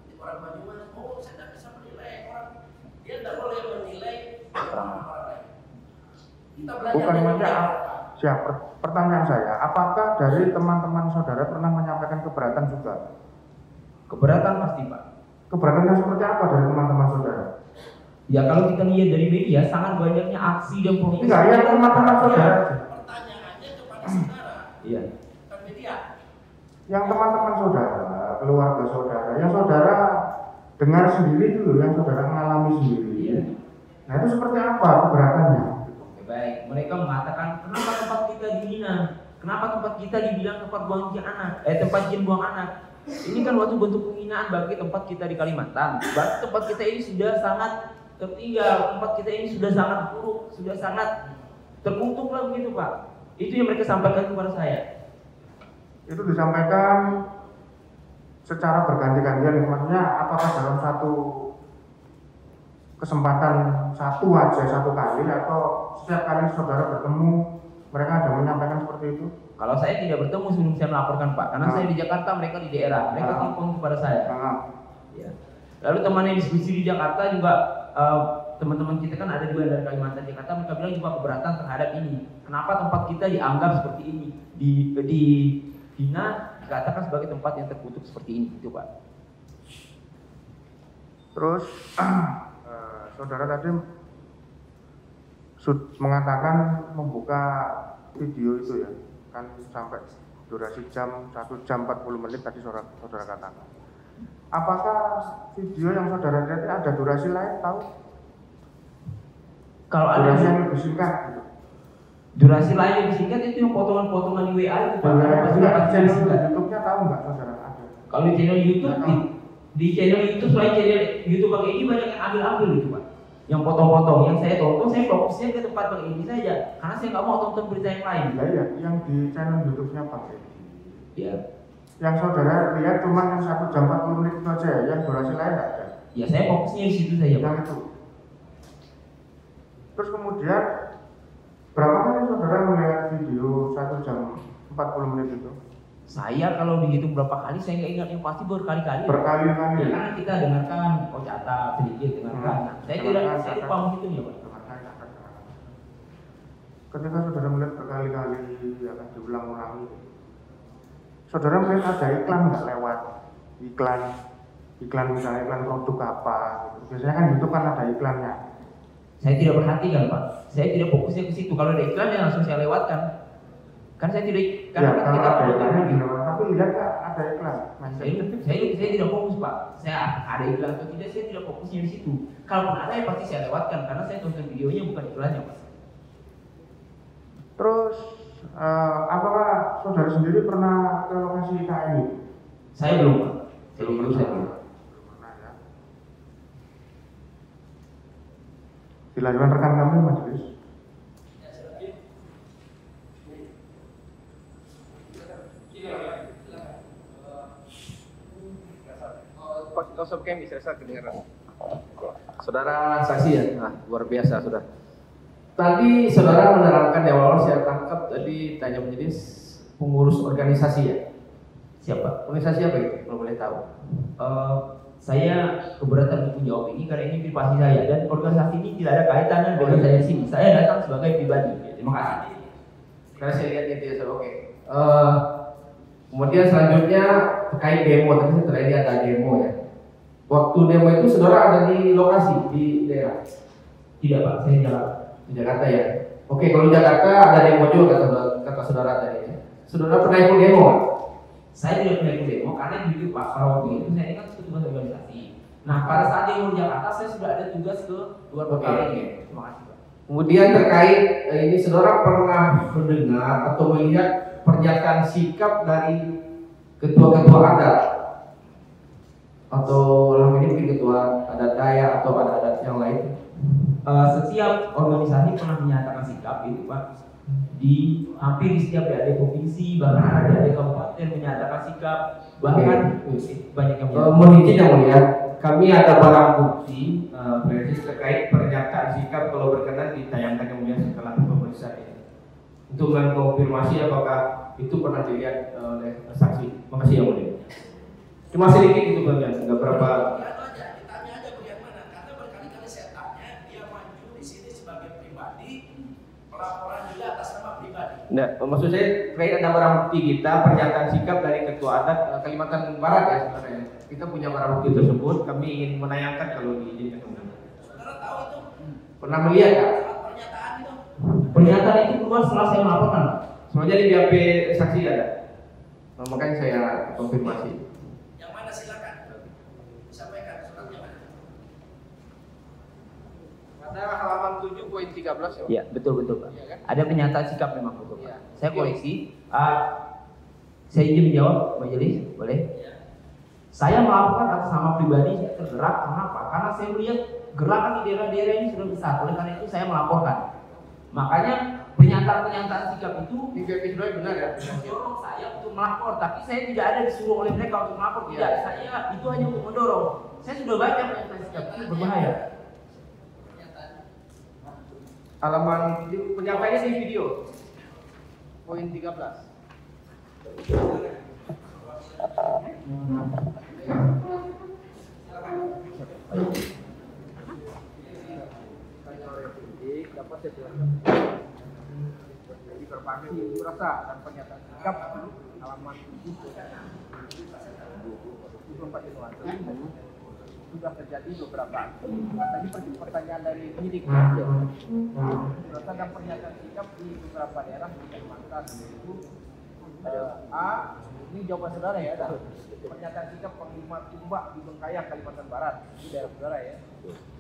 Di orang Banyumas, oh saya tidak bisa menilai orang. Dia tidak boleh menilai orang lain. Kita belajar Bukan dari macam mereka. siap. Pertanyaan saya, apakah dari teman-teman saudara pernah menyampaikan keberatan juga? Keberatan pasti Pak. Keberatannya seperti apa dari teman-teman saudara? Ya kalau kita lihat dari media sangat banyaknya aksi dan protes. Enggak, ya teman-teman saudara. Pertanyaannya kepada saudara, Iya. bukan media. Yang teman-teman saudara, keluarga saudara, yang saudara dengar sendiri dulu, yang saudara mengalami sendiri. Iya. Nah itu seperti apa keberatannya? Oke, baik. Mereka mengatakan kenapa tempat kita dihina? Kenapa tempat kita dibilang tempat buang jin anak? Tempat jin buang anak. Ini kan waktu bentuk penghinaan bagi tempat kita di Kalimantan. Berarti tempat kita ini sudah sangat tertinggal, tempat kita ini sudah sangat buruk, sudah sangat terkutuk lah begitu Pak. Itu yang mereka sampaikan kepada saya. Itu disampaikan secara berganti-gantian, maksudnya apakah dalam satu kesempatan satu kali atau setiap kali saudara bertemu mereka ada menyampaikan seperti itu? Kalau saya tidak bertemu sebelum saya melaporkan Pak, karena saya di Jakarta, mereka di daerah, mereka telepon kepada saya. Ya. Lalu teman yang diskusi di Jakarta juga teman-teman kita kan ada juga dari Kalimantan Jakarta, mereka bilang juga keberatan terhadap ini. Kenapa tempat kita dianggap seperti ini, dihina, dikatakan sebagai tempat yang terkutuk seperti ini, itu Pak. Terus saudara tadi mengatakan membuka video itu ya, kan sampai durasi 1 jam 40 menit tadi saudara katakan. Apakah video yang saudara lihat ada durasi lain, tahu? Kalau ada durasi yang lebih singkat gitu. Durasi lain yang singkat itu yang potongan-potongan di WA itu Pak. Channel YouTube-nya tahu nggak saudara? Ada. Kalau di channel YouTube, di channel YouTube selain channel YouTube Bang ini banyak yang ambil itu Pak. Yang potong-potong, yang saya tonton, saya fokusnya ke tempat Bang ini saja, karena saya nggak mau tonton berita yang lain. Iya, yang di channel YouTube-nya Bang Edi. Ya. Yang saudara lihat cuma yang 1 jam 40 menit itu aja, yang durasi lain nggak ada. Ya saya fokusnya di situ saja Pak. Yang itu. Terus kemudian berapa kali saudara melihat video 1 jam 40 menit itu? Saya kalau dihitung berapa kali saya nggak ingat, yang pasti berkali-kali. Berkali-kali. Ya, karena kita dengarkan, oh catat sedikit dengarkan. Nah, saya lupa menghitung ya Pak. Ketika saudara melihat berkali-kali akan diulang-ulangi, saudara melihat ada iklan nggak lewat? Iklan misalnya iklan produk apa gitu. Biasanya kan YouTube kan ada iklannya. Saya tidak perhatikan Pak. Saya tidak fokusnya ke situ. Kalau ada iklan ya langsung saya lewatkan. Kan saya tidak, karena ya, kan kita ada iklannya di luar, tapi lihat nggak ada iklan? Saya tidak fokus Pak. Saya ada iklan atau tidak, saya tidak fokusnya di situ. Kalaupun ada ya pasti saya lewatkan, karena saya tonton videonya bukan iklannya Pak. Terus apakah saudara sendiri pernah ke lokasi IKN ini? Saya belum Pak. Belum pernah ya. Dilanjutkan rekan kami majelis. Pak Kausop kami bisa kedengaran. Saudara saksi ya, nah, luar biasa saudara. Tadi saudara menerangkan di awal saya tangkap tadi tanya menjadi pengurus organisasi ya. Siapa? Organisasi apa itu? Kalau boleh tahu? Saya keberatan untuk menjawab ini karena ini privasi saya dan organisasi ini tidak ada kaitannya dengan saya di sini. Saya datang sebagai pribadi. Terima kasih. Karena saya lihat gitu ya, oke. Kemudian selanjutnya terkait demo, tadi setelah ini ada demo ya. Waktu demo itu saudara ada di lokasi di daerah? Tidak Pak, saya di Jakarta ya. Oke, kalau di Jakarta ada demo juga kata saudara tadi ya. Saudara pernah ikut demo? Saya tidak pernah ikut demo karena di Pak pada waktu itu saya ini kan petugas organisasi. Nah pada saat demo di Jakarta saya sudah ada tugas ke luar kota. Terima kasih Pak. Kemudian terkait ini saudara pernah mendengar atau melihat pernyataan sikap dari ketua-ketua adat atau ini mungkin ketua adat Dayak atau adat-adat yang lain? Setiap organisasi pernah menyatakan sikap itu Pak. Di hampir di setiap daerah provinsi bahkan ada daerah kabupaten menyatakan sikap bahkan banyak yang mohon izin yang mulia, kami ada barang bukti terkait pernyataan sikap kalau berkenan ditayangkan yang mulia setelah pemeriksaan ini untuk mengkonfirmasi apakah itu pernah dilihat oleh saksi. Terima kasih yang mulia. Cuma sedikit itu bagian, nggak berapa. Ditanya aja bagaimana, karena berkali-kali saya tanya dia maju di sini sebagai pribadi, pelaporan juga atas nama pribadi. Nah, maksud saya terkait ada barang bukti kita pernyataan sikap dari ketua adat Kalimantan Barat ya sebenarnya. Kita punya barang bukti tersebut, kami ingin menayangkan kalau diizinkan. Saudara tahu itu? Pernah melihat ya? Pernyataan itu? Pernyataan itu keluar setelah saya melaporkan. Semuanya di BAP saksi ada. Makanya saya konfirmasi. Yang mana silakan? Disampaikan suratnya mana? Ada halaman 7.13 ya. Ya, betul Pak. Iya, kan? Ada pernyataan sikap memang betul Pak. Iya. Saya koreksi. Saya izin menjawab majelis, boleh? Saya melaporkan atas nama pribadi saya tergerak. Kenapa? Karena saya melihat gerakan di daerah-daerah ini sudah besar. Oleh karena itu saya melaporkan. Makanya pernyataan-pernyataan sikap itu Di BAP sudah benar ya. mendorong saya untuk melapor, tapi saya tidak ada disuruh oleh mereka untuk melapor. Tidak, saya itu hanya untuk mendorong. Saya sudah baca pernyataan sikap itu berbahaya. Halaman penyampaiannya di video. Poin 13. Dapat saya jelaskan. Jadi berbagai unjuk rasa dan pernyataan sikap halaman 24 Januari sudah terjadi beberapa. Tadi pertanyaan dari penyidik rasa dan pernyataan sikap di beberapa daerah di Kalimantan yaitu A, ini jawaban saudara ya, ada pernyataan sikap Panglima Tumbak di Bengkayang Kalimantan Barat, itu daerah saudara ya.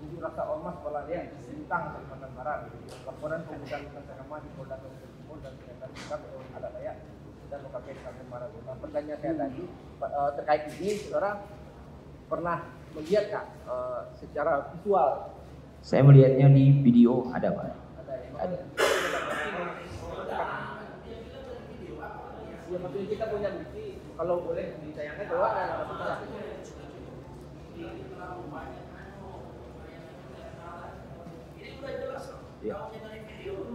Unjuk rasa ormas Baladen di Sintang Kalimantan Barat, laporan pemuda luka nama di Polda Kalimantan Timur dan pernyataan sikap adat Dayak dan UKP Kalimantan Barat. Nah, pertanyaan saya tadi terkait ini, saudara pernah melihat nggak secara visual? Saya melihatnya di video ada Pak. Ada. Ya maksudnya kita punya bukti, kalau boleh ditayangkan bahwa ada masalah. Ini udah jelas loh. Ya. Kalau dari video,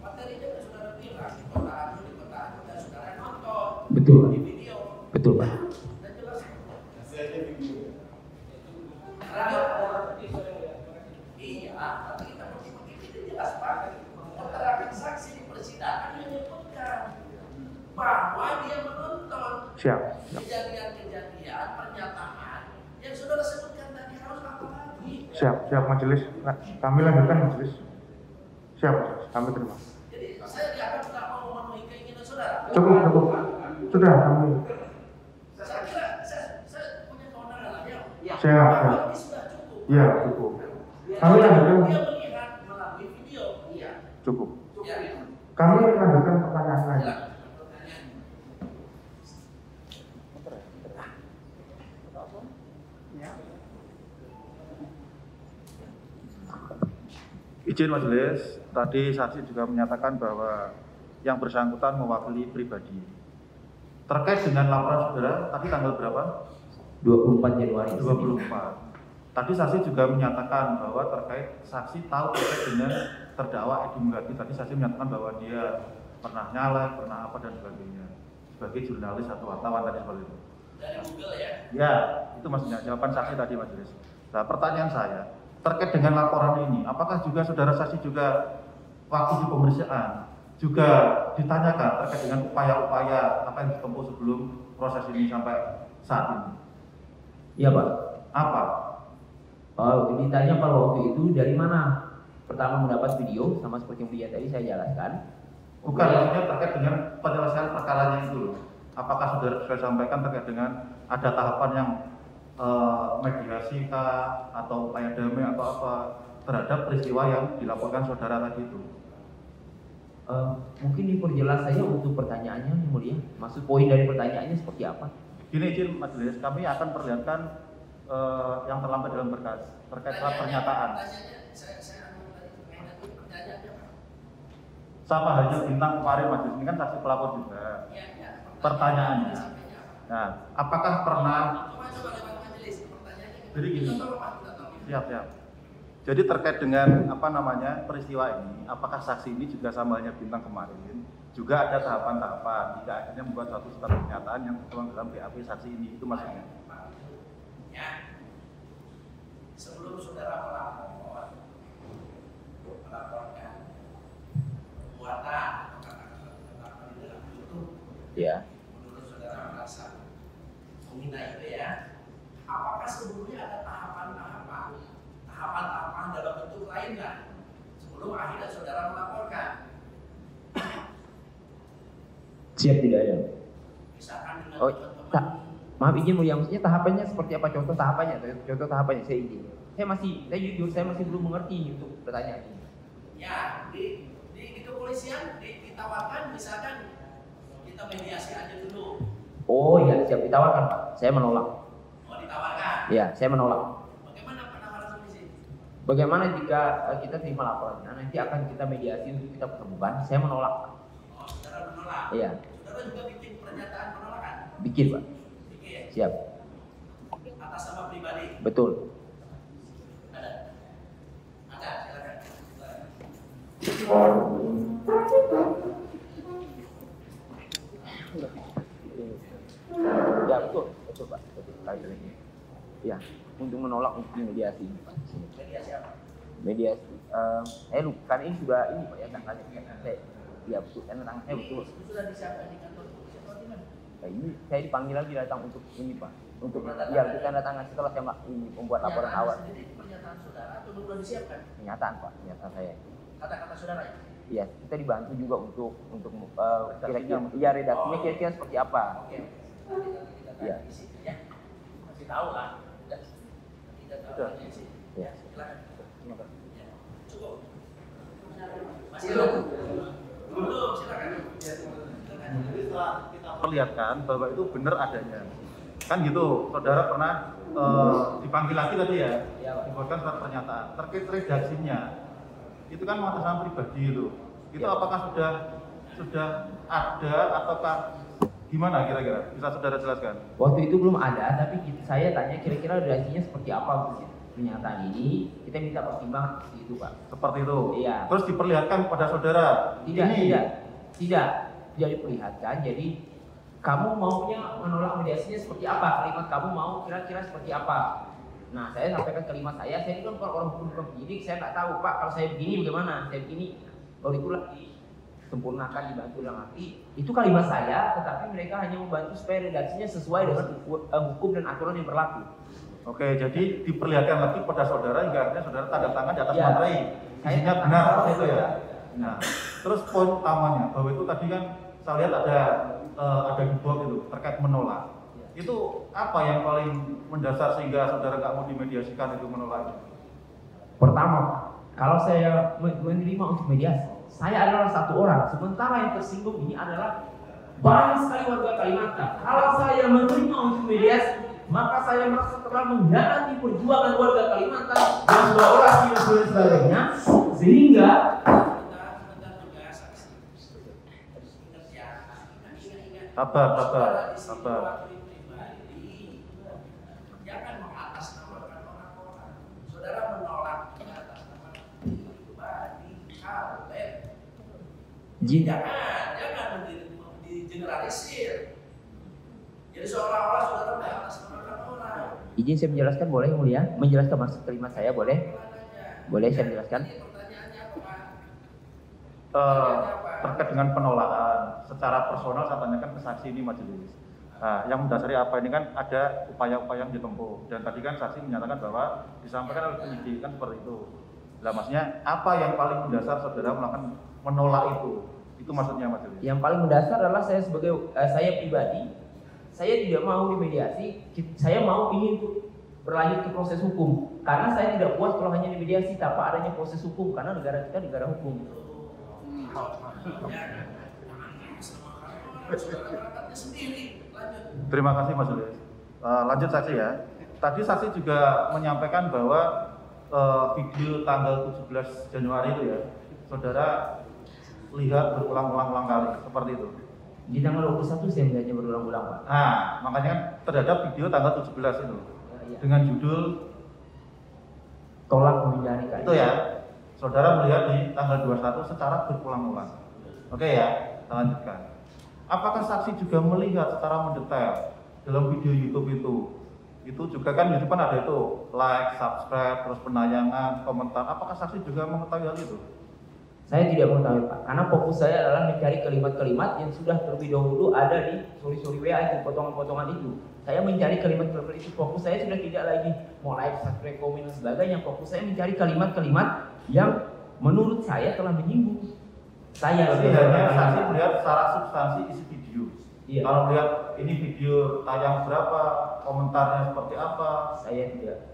materinya udah saudara bilang di kota Anu, di kota Anu, dan saudara nonton Betul. di video. Betul Pak. Udah jelas. Iya, tapi kita mesti begitu jelas Pak. Keterangan saksi di persidangan menyebutkan bahwa dia menonton Siap. kejadian-kejadian pernyataan yang saudara sebutkan tadi. Harus apa lagi? Siap majelis. Nah, kami lanjutkan majelis. Siap majelis. Kami terima. Jadi saya dianggap tidak mau memenuhi keinginan saudara. Cukup. Sudah kami. Saya kira saya punya kewenangan lah ya. Siap. Bahwa ini sudah cukup. Iya cukup. Kami lanjutkan. Dia melihat melalui video. Iya. Cukup. Ya. Kami lanjutkan pertanyaan lain. Izin majelis, tadi saksi juga menyatakan bahwa yang bersangkutan mewakili pribadi. Terkait dengan laporan saudara, tadi tanggal berapa? 24 Januari. 24. Tadi saksi juga menyatakan bahwa terkait saksi tahu terkait dengan terdakwa Edi Mulyadi. Tadi saksi menyatakan bahwa dia pernah nyalek, pernah apa dan sebagainya. Sebagai jurnalis atau wartawan tadi seperti itu. Dari Google ya? Ya, itu maksudnya jawaban saksi tadi majelis. Nah, pertanyaan saya terkait dengan laporan ini, apakah juga saudara saksi juga waktu di pemeriksaan juga ditanyakan terkait dengan upaya-upaya apa yang ditempuh sebelum proses ini sampai saat ini? Iya Pak. Apa? Oh, ditanya pada waktu itu dari mana? Pertama mendapat video, sama seperti yang tadi saya jelaskan. Bukan, maksudnya terkait dengan penyelesaian perkaranya itu loh. Apakah saudara sudah sampaikan terkait dengan ada tahapan yang mediasi kah atau upaya damai atau apa terhadap peristiwa yang dilaporkan saudara tadi itu? Mungkin diperjelas saja untuk pertanyaannya, Yang Mulia. Maksud poin dari pertanyaannya seperti apa? Gini izin majelis, kami akan perlihatkan yang terlambat dalam berkas terkait surat pernyataan. Sama halnya bintang kemarin majelis, ini kan saksi pelapor juga. Pertanyaannya, nah, apakah pernah? Jadi gini, siap. Jadi terkait dengan apa namanya peristiwa ini, apakah saksi ini juga sama halnya bintang kemarin? Juga ada tahapan-tahapan jika akhirnya membuat suatu surat pernyataan yang tertuang dalam BAP saksi ini, itu maksudnya. Ya, sebelum saudara melaporkan perbuatan atau kata-kata di dalam YouTube, Ya. menurut saudara merasa menghina itu ya, apakah sebelumnya ada tahapan dalam bentuk lain kan sebelum akhirnya saudara melaporkan? Siap, tidak ada. Misalkan dengan Oh, teman-teman. Maaf izin Mulia, maksudnya tahapannya seperti apa? Contoh tahapannya saya izin. Saya jujur, saya masih belum mengerti untuk pertanyaan ini. Ya, di kepolisian ditawarkan misalkan kita mediasi aja dulu. Oh iya, siap, ditawarkan Pak. Saya menolak. Oh, ditawarkan. Iya, saya menolak. Bagaimana penawaran polisi? Bagaimana jika kita terima laporannya, nanti akan kita mediasi untuk kita ketemukan? Saya menolak. Oh, saudara menolak. Iya, Saudara juga bikin pernyataan penolakan. bikin Pak. Bikin. Siap, Atas nama pribadi. betul. Ada, silakan. Ya betul Pak, betul sekali ini. Ya, untuk menolak untuk mediasi Pak. Mediasi apa? Mediasi, lupa, kan ini sudah ini Pak ya tanggalnya. Ya betul, tanggalnya betul. Itu sudah disiapkan di kantor polisi atau di mana? Nah, ini saya dipanggil lagi datang untuk ini Pak, untuk ya untuk tanda tangan setelah saya ini membuat laporan awal. Sendiri pernyataan saudara atau belum disiapkan? Kenyataan Pak, kenyataan saya. Kata-kata saudara ya? Iya, kita dibantu juga untuk kira-kira ya redaksinya kira-kira seperti apa. Oke. Nanti kita tanya Iya. di sini ya. Masih tahu lah. Kita tahu di sini. Ya. Silakan. Ya. Cukup. Masih belum? Belum, silakan. Jadi setelah kita perlihatkan bahwa itu benar adanya, kan gitu, saudara pernah dipanggil lagi tadi ya, dibuatkan surat pernyataan terkait redaksinya. Itu kan atas nama pribadi itu Ya. apakah sudah ada ataukah gimana kira-kira? Bisa saudara jelaskan? Waktu itu belum ada, tapi saya tanya kira-kira redaksinya seperti apa untuk pernyataan ini. Kita minta pertimbangan seperti itu Pak. Seperti itu. Iya. Terus diperlihatkan kepada saudara. Tidak diperlihatkan. Jadi kamu maunya menolak mediasinya seperti apa? Kalimat kamu mau kira-kira seperti apa? Nah, saya sampaikan kalimat saya ini kan orang hukum bukan penyidik, saya nggak tahu Pak, kalau saya begini bagaimana? Saya begini, baru itulah disempurnakan, dibantu dalam arti itu kalimat saya, tetapi mereka hanya membantu supaya redaksinya sesuai dengan hukum dan aturan yang berlaku. Oke, jadi diperlihatkan lagi pada saudara hingga akhirnya saudara tanda tangan di atas Ya. materai. Isinya benar seperti itu ya. Nah, terus poin utamanya bahwa itu tadi kan saya lihat ada di blog itu terkait menolak. Itu apa yang paling mendasar sehingga saudara nggak mau dimediasikan itu menolak? Pertama, kalau saya menerima untuk mediasi, saya adalah satu orang, sementara yang tersinggung ini adalah banyak sekali warga Kalimantan. Kalau saya menerima untuk mediasi, maka saya merasa telah mengkhianati perjuangan warga Kalimantan dan orasi dan sebagainya, sehingga Sabar. Jangan mengatasnamakan orang-orang. Saudara menolak mengatasnamakan pribadi, kaleb. Jangan digeneralisir. Ya Jadi seolah-olah saudara mengatasnamakan orang. Izin saya menjelaskan boleh yang mulia? Menjelaskan maksud kalimat saya boleh? Boleh saya menjelaskan? Pertanyaannya apa, Pak? Terkait dengan penolakan secara personal saya tanyakan ke saksi ini majelis. Nah, yang mendasari apa ini kan ada upaya-upaya yang ditempuh dan tadi kan saksi menyatakan bahwa disampaikan oleh penyidik kan seperti itu. Lah maksudnya apa yang paling mendasar saudara melakukan menolak itu? Itu maksudnya majelis. Yang paling mendasar adalah saya sebagai saya pribadi, saya tidak mau dimediasi, saya mau ini untuk berlanjut ke proses hukum. Karena saya tidak puas kalau hanya dimediasi tanpa adanya proses hukum, karena negara kita negara hukum. Terima kasih majelis. Lanjut saksi ya. Tadi saksi juga menyampaikan bahwa video tanggal 17 Januari itu ya, saudara lihat berulang-ulang kali seperti itu. Di tanggal 21 saya melihatnya berulang-ulang, Pak. Nah, makanya kan terhadap video tanggal 17 itu dengan judul Tolak menghindari keadilan. itu ya, saudara melihat di tanggal 21 secara berulang-ulang. Oke ya, kita lanjutkan. Apakah saksi juga melihat secara mendetail dalam video YouTube itu? Itu juga kan YouTube kan ada itu like, subscribe, terus penayangan, komentar. Apakah saksi juga mengetahui hal itu? Saya tidak mengetahui, Pak, karena fokus saya adalah mencari kalimat-kalimat yang sudah terlebih dahulu ada di story WA itu, potongan-potongan itu. Saya mencari kalimat-kalimat itu, fokus saya sudah tidak lagi mau like, subscribe, komen dan sebagainya. Fokus saya mencari kalimat-kalimat yang menurut saya telah menyinggung saya. Jadi hanya saksi melihat secara substansi isi video. Iya. Kalau melihat ini video tayang berapa, komentarnya seperti apa, Saya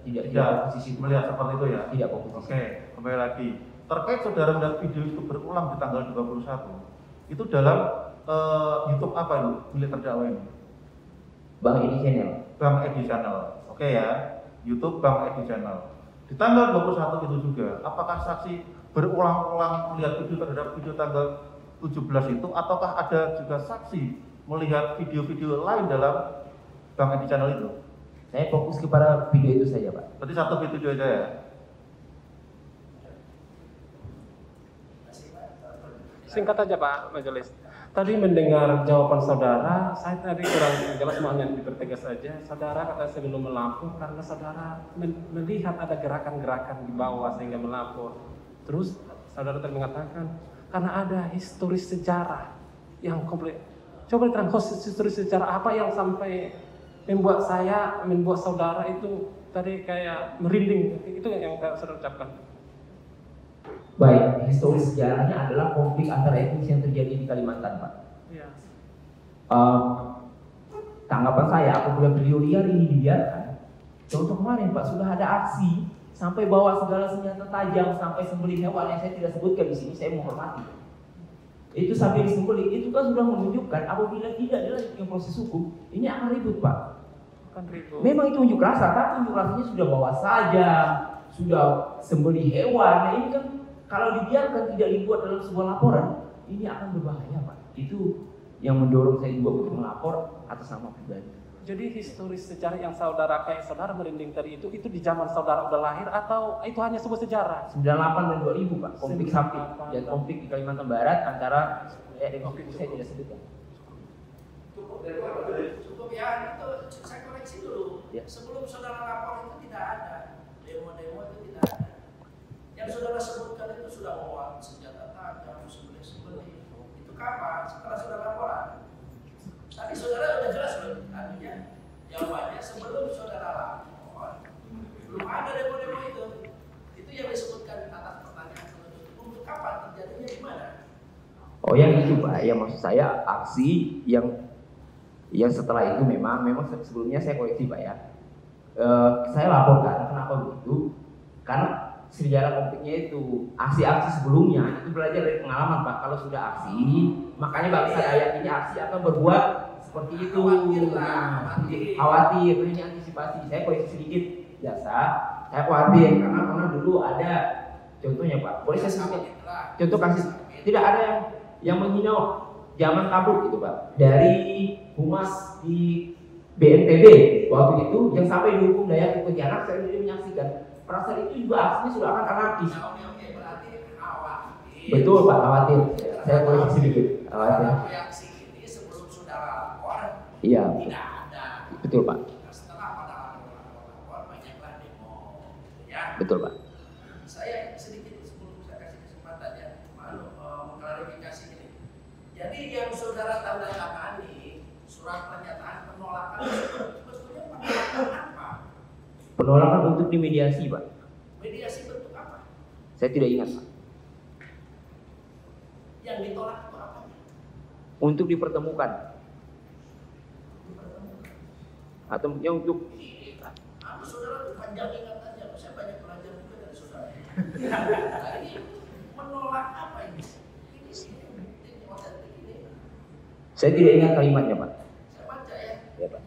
tidak posisi itu. melihat seperti itu ya. Tidak fokus. Oke, kembali lagi. Terkait saudara melihat video itu berulang di tanggal 21, itu dalam YouTube apa itu milik terdakwa ini? Bang Edi Channel. Bang Edi Channel. Oke ya, YouTube Bang Edi Channel. Di tanggal 21 itu juga, apakah saksi berulang-ulang melihat video terhadap video tanggal 17 itu, ataukah ada juga saksi melihat video-video lain dalam Bang Edi Channel itu? Saya fokus kepada video itu saja, Pak. Berarti satu video aja ya? Singkat aja Pak Majelis. Tadi mendengar jawaban saudara, saya tadi kurang jelas, mau dipertegas saja. Saudara kata sebelum melapor karena saudara melihat ada gerakan-gerakan di bawah sehingga melapor. Terus saudara tadi mengatakan karena ada historis sejarah yang komplit. Coba diterang historis sejarah apa yang sampai membuat saudara itu tadi kayak merinding. Itu yang saudara ucapkan. Baik, historis sejarahnya adalah konflik antara etnis yang terjadi di Kalimantan, Pak. Ya. Tanggapan saya, apabila beliau liar ini dibiarkan, contoh kemarin Pak, sudah ada aksi sampai bawa segala senjata tajam, sampai sembelih hewan yang saya tidak sebutkan di sini, saya menghormati. Itu sampai disembelih, itu kan sudah menunjukkan apabila tidak dilanjutkan proses hukum, ini akan ribut, Pak. Akan ribut. Memang itu unjuk rasa, tapi unjuk rasanya sudah bawa saja, sudah sembelih hewan. Nah, ini kan kalau dibiarkan tidak dibuat dalam sebuah laporan, ini akan berbahaya, Pak. Itu yang mendorong saya juga untuk melapor atas nama pribadi. Jadi historis sejarah yang saudara merinding tadi itu di zaman saudara udah lahir atau itu hanya sebuah sejarah? 98 dan 2000, Pak, konflik samping dan konflik di Kalimantan Barat antara saya tidak sebutkan. Cukup ya, itu saya koreksi dulu. Ya. Sebelum saudara lapor itu tidak ada demo-demo, itu tidak ada. Yang saudara sebutkan itu sudah bawa senjata tajam, sembelih. Itu kapan? Setelah saudara laporan. Tadi saudara sudah jelas belum? Artinya jawabannya sebelum saudara lapor, belum ada demo-demo itu. Itu yang disebutkan atas pertanyaan penuntut. Untuk kapan terjadinya di mana? Oh, yang itu, Pak, yang maksud saya aksi yang setelah itu memang sebelumnya saya koreksi, Pak ya. Saya laporkan kenapa begitu? Karena sejarah konfliknya itu aksi-aksi sebelumnya itu belajar dari pengalaman, Pak. Kalau sudah aksi, makanya bangsa Dayak ini aksi akan berbuat seperti itu. Nah, khawatir, ini antisipasi. Saya koreksi sedikit biasa. Saya khawatir karena dulu ada contohnya, Pak. Boleh saya sebutkan? Contoh kasih, tidak ada yang menghina zaman kabur gitu, Pak. Dari humas di BNPB waktu itu yang sampai dihukum Dayak di Pontianak, saya sudah menyaksikan. Perasaan itu juga aksinya sudah akan anarkis. Oke, berarti khawatir. Betul, Pak, khawatir. Saya koreksi sedikit. Khawatir. Reaksi ini sebelum saudara lapor Iya. tidak ada. Betul Pak. Nah, setelah pada lapor banyaklah demo, ya. Betul Pak. Saya sedikit sebelum saya kasih kesempatan ya, mengklarifikasi ini. Jadi yang saudara tanda tangani surat pernyataan penolakan sebetulnya penolakan apa? Penolakan untuk dimediasi Pak. Mediasi bentuk apa? Saya tidak ingat Pak. Yang ditolak itu apa? Untuk dipertemukan. Atau yang untuk Saudara panjang ingatannya, saya banyak belajar juga dari saudara. Nah, ini menolak apa ini? Ini otentik ini. saya tidak ingat kalimatnya Pak. Saya baca ya. Ya Pak.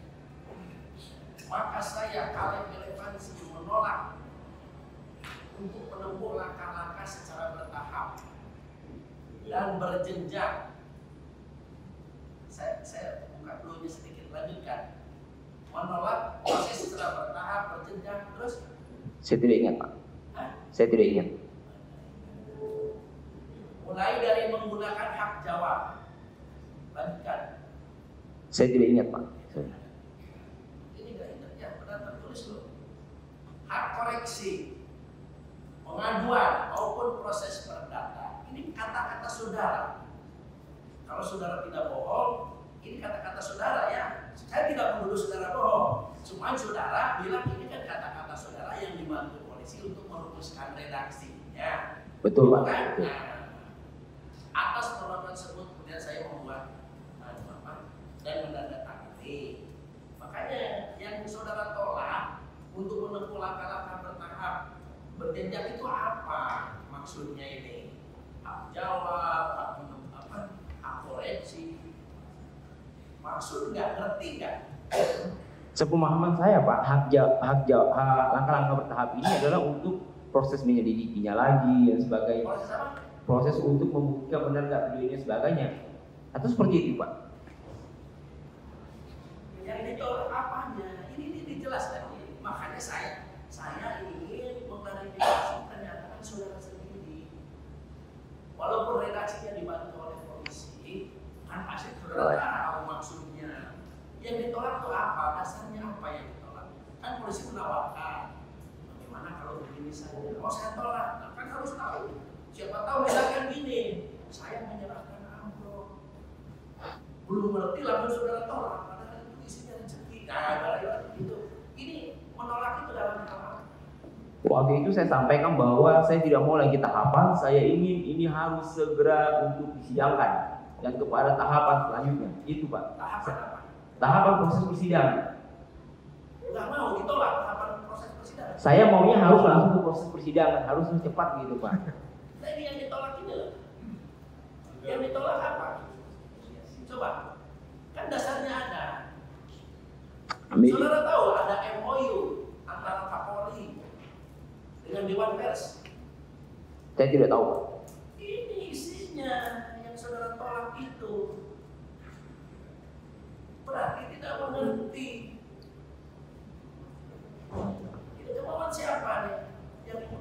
Maka saya Kaleb Relevansi menolak untuk menempuh langkah-langkah secara bertahap dan berjenjang. Saya buka dulunya sedikit, lanjutkan. Menolak proses secara bertahap, berjenjang, terus? Saya tidak ingat Pak. Hah? Saya tidak ingat. Mulai dari menggunakan hak jawab. Lanjutkan. Saya tidak ingat Pak. Ini nggak ingat ya, benar tertulis loh. Hak koreksi, pengaduan maupun proses perdata. Ini kata-kata saudara. Kalau saudara tidak bohong, ini kata-kata saudara ya. Saya tidak menuduh saudara bohong. Cuma saudara bilang ini kan kata-kata saudara yang dibantu polisi untuk merumuskan redaksinya. Betul Pak. Bukan? Betul. Nah, atas penolakan tersebut kemudian saya membuat dan menandatangani. Makanya yang saudara tolak untuk menempuh langkah-langkah bertahap berjenjang itu apa maksudnya ini? Hak jawab, hak koreksi. Maksud nggak, ngerti nggak? Sepemahaman saya Pak, langkah-langkah bertahap ini adalah untuk proses menyelidikinya lagi dan sebagainya. Proses apa? Proses untuk membuktikan benar nggak videonya sebagainya. Atau seperti itu Pak. Yang ditolak apanya? Ini dijelaskan. Makanya saya ingin mengklarifikasi pernyataan saudara sendiri. Walaupun redaksinya dibantu oleh polisi, kan pasti saudara tahu maksudnya. Yang ditolak itu apa? Dasarnya apa yang ditolak? Kan polisi menawarkan. Bagaimana kalau begini saja? Oh saya tolak. Nah, kan harus tahu. Siapa tahu misalkan gini, saya menyerahkan amplop. Belum ngerti langsung saudara tolak. Padahal itu isinya rezeki. Nah, gitu. Ini menolak itu dalam hal apa? Waktu itu saya sampaikan bahwa saya tidak mau lagi tahapan, saya ingin ini harus segera untuk disidangkan dan kepada tahapan selanjutnya. Itu Pak. Tahapan apa? Tahapan proses persidangan. Nggak mau ditolak tahapan proses persidangan. Saya maunya harus langsung ke proses persidangan, harus cepat gitu Pak. Nah ini yang ditolak ini loh. Yang ditolak apa? Coba. Kan dasarnya ada. Saudara tahu ada MOU antara Kapolri dengan Dewan Pers. Saya tidak tahu Pak. Ini isinya yang saudara tolak itu. Berarti tidak mengerti. Ini kemauan siapa nih? Yang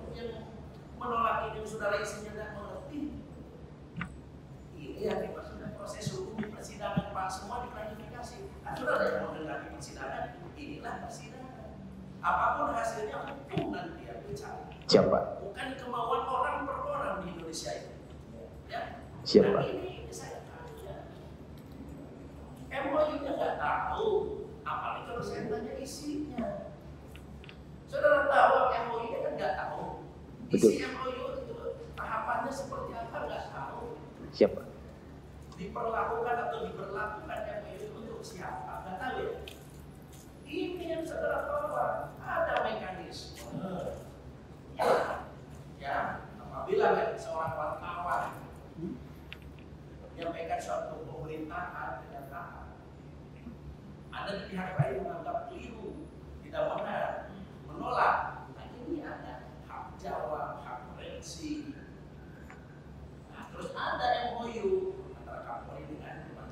menolak ini saudara isinya tidak mengerti. Ini yang dimaksudkan proses hukum di persidangan Pak, semua diklarifikasi. Nah, saudara yang mendengar di persidangan, inilah persidangan. Apapun hasilnya hukum nanti yang bicara. Siapa? Bukan kemauan orang per orang di Indonesia ini. Ya. Siapa? Nah, ini saya tanya. MOU-nya nggak tahu, apalagi kalau saya tanya isinya. Saudara tahu MOU-nya kan nggak tahu. Betul. Isi MOU itu tahapannya seperti apa nggak tahu. Siapa? Diperlakukan atau diberlakukan MOU untuk siapa nggak tahu ya. Ini yang saudara tolak, ada mekanisme. Ya, apabila seorang wartawan menyampaikan suatu pemerintahan dengan tahap, ada di pihak lain menganggap keliru, tidak benar, menolak. Nah ini ada hak jawab, hak koreksi. Nah terus ada MOU antara Kapolri dengan Dewan.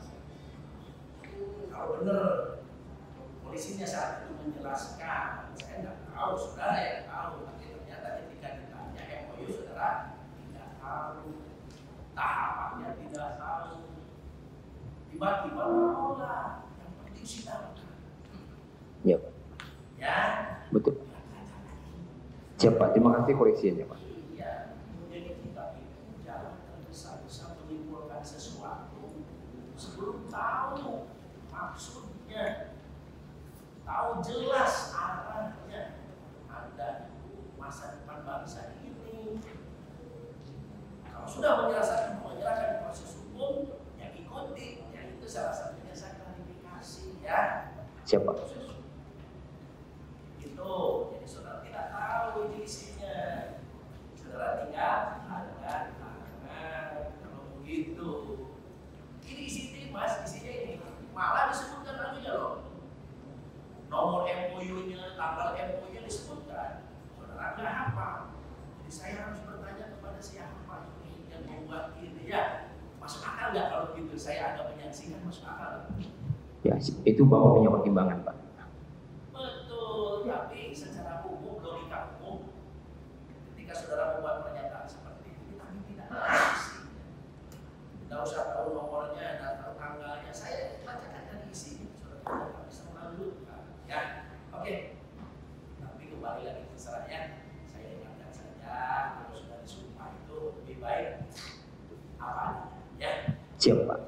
Kalau benar polisinya saat itu menjelaskan, saya nggak tahu, saudara yang tahu, tapi ternyata ketika ditanya MOU saudara tidak tahu, tahapannya tidak tahu, tiba-tiba menolak, yang penting sidang. Betul. Siap Pak, terima kasih koreksinya Pak. Iya, jadi kita itu jangan tergesa-gesa menyimpulkan sesuatu sebelum tahu maksudnya, tahu jelas arahnya. Anda masa depan bangsa ini. Kalau sudah menyelesaikan proses hukum, yang ikuti, yang itu salah satunya saya klarifikasi ya. Siap Pak. Itu, jadi saudara tidak tahu ini isinya. Saudara tinggal ada tangan, kalau begitu. Ini isi mas, isinya ini malah disebutkan namanya loh. Nomor MOU-nya, tanggal MOU-nya disebutkan. Saudara nggak hafal. Jadi saya harus bertanya kepada siapa ini yang membuat ini ya. Masuk akal nggak kalau gitu? Saya agak menyaksikan masuk akal. Ya, itu Bapak punya pertimbangan Pak. Betul, tapi secara hukum, logika hukum, ketika saudara membuat pernyataan seperti ini, kami tidak tahu isinya. Tidak usah tahu nomornya, dan tahu tanggalnya. Saya bacakan dari isinya, saudara tidak bisa melanjutkan. Ya, oke. Tapi kembali lagi terserah ya. Saya ingatkan saja, kalau sudah disumpah itu lebih baik apa adanya, ya. Siap Pak.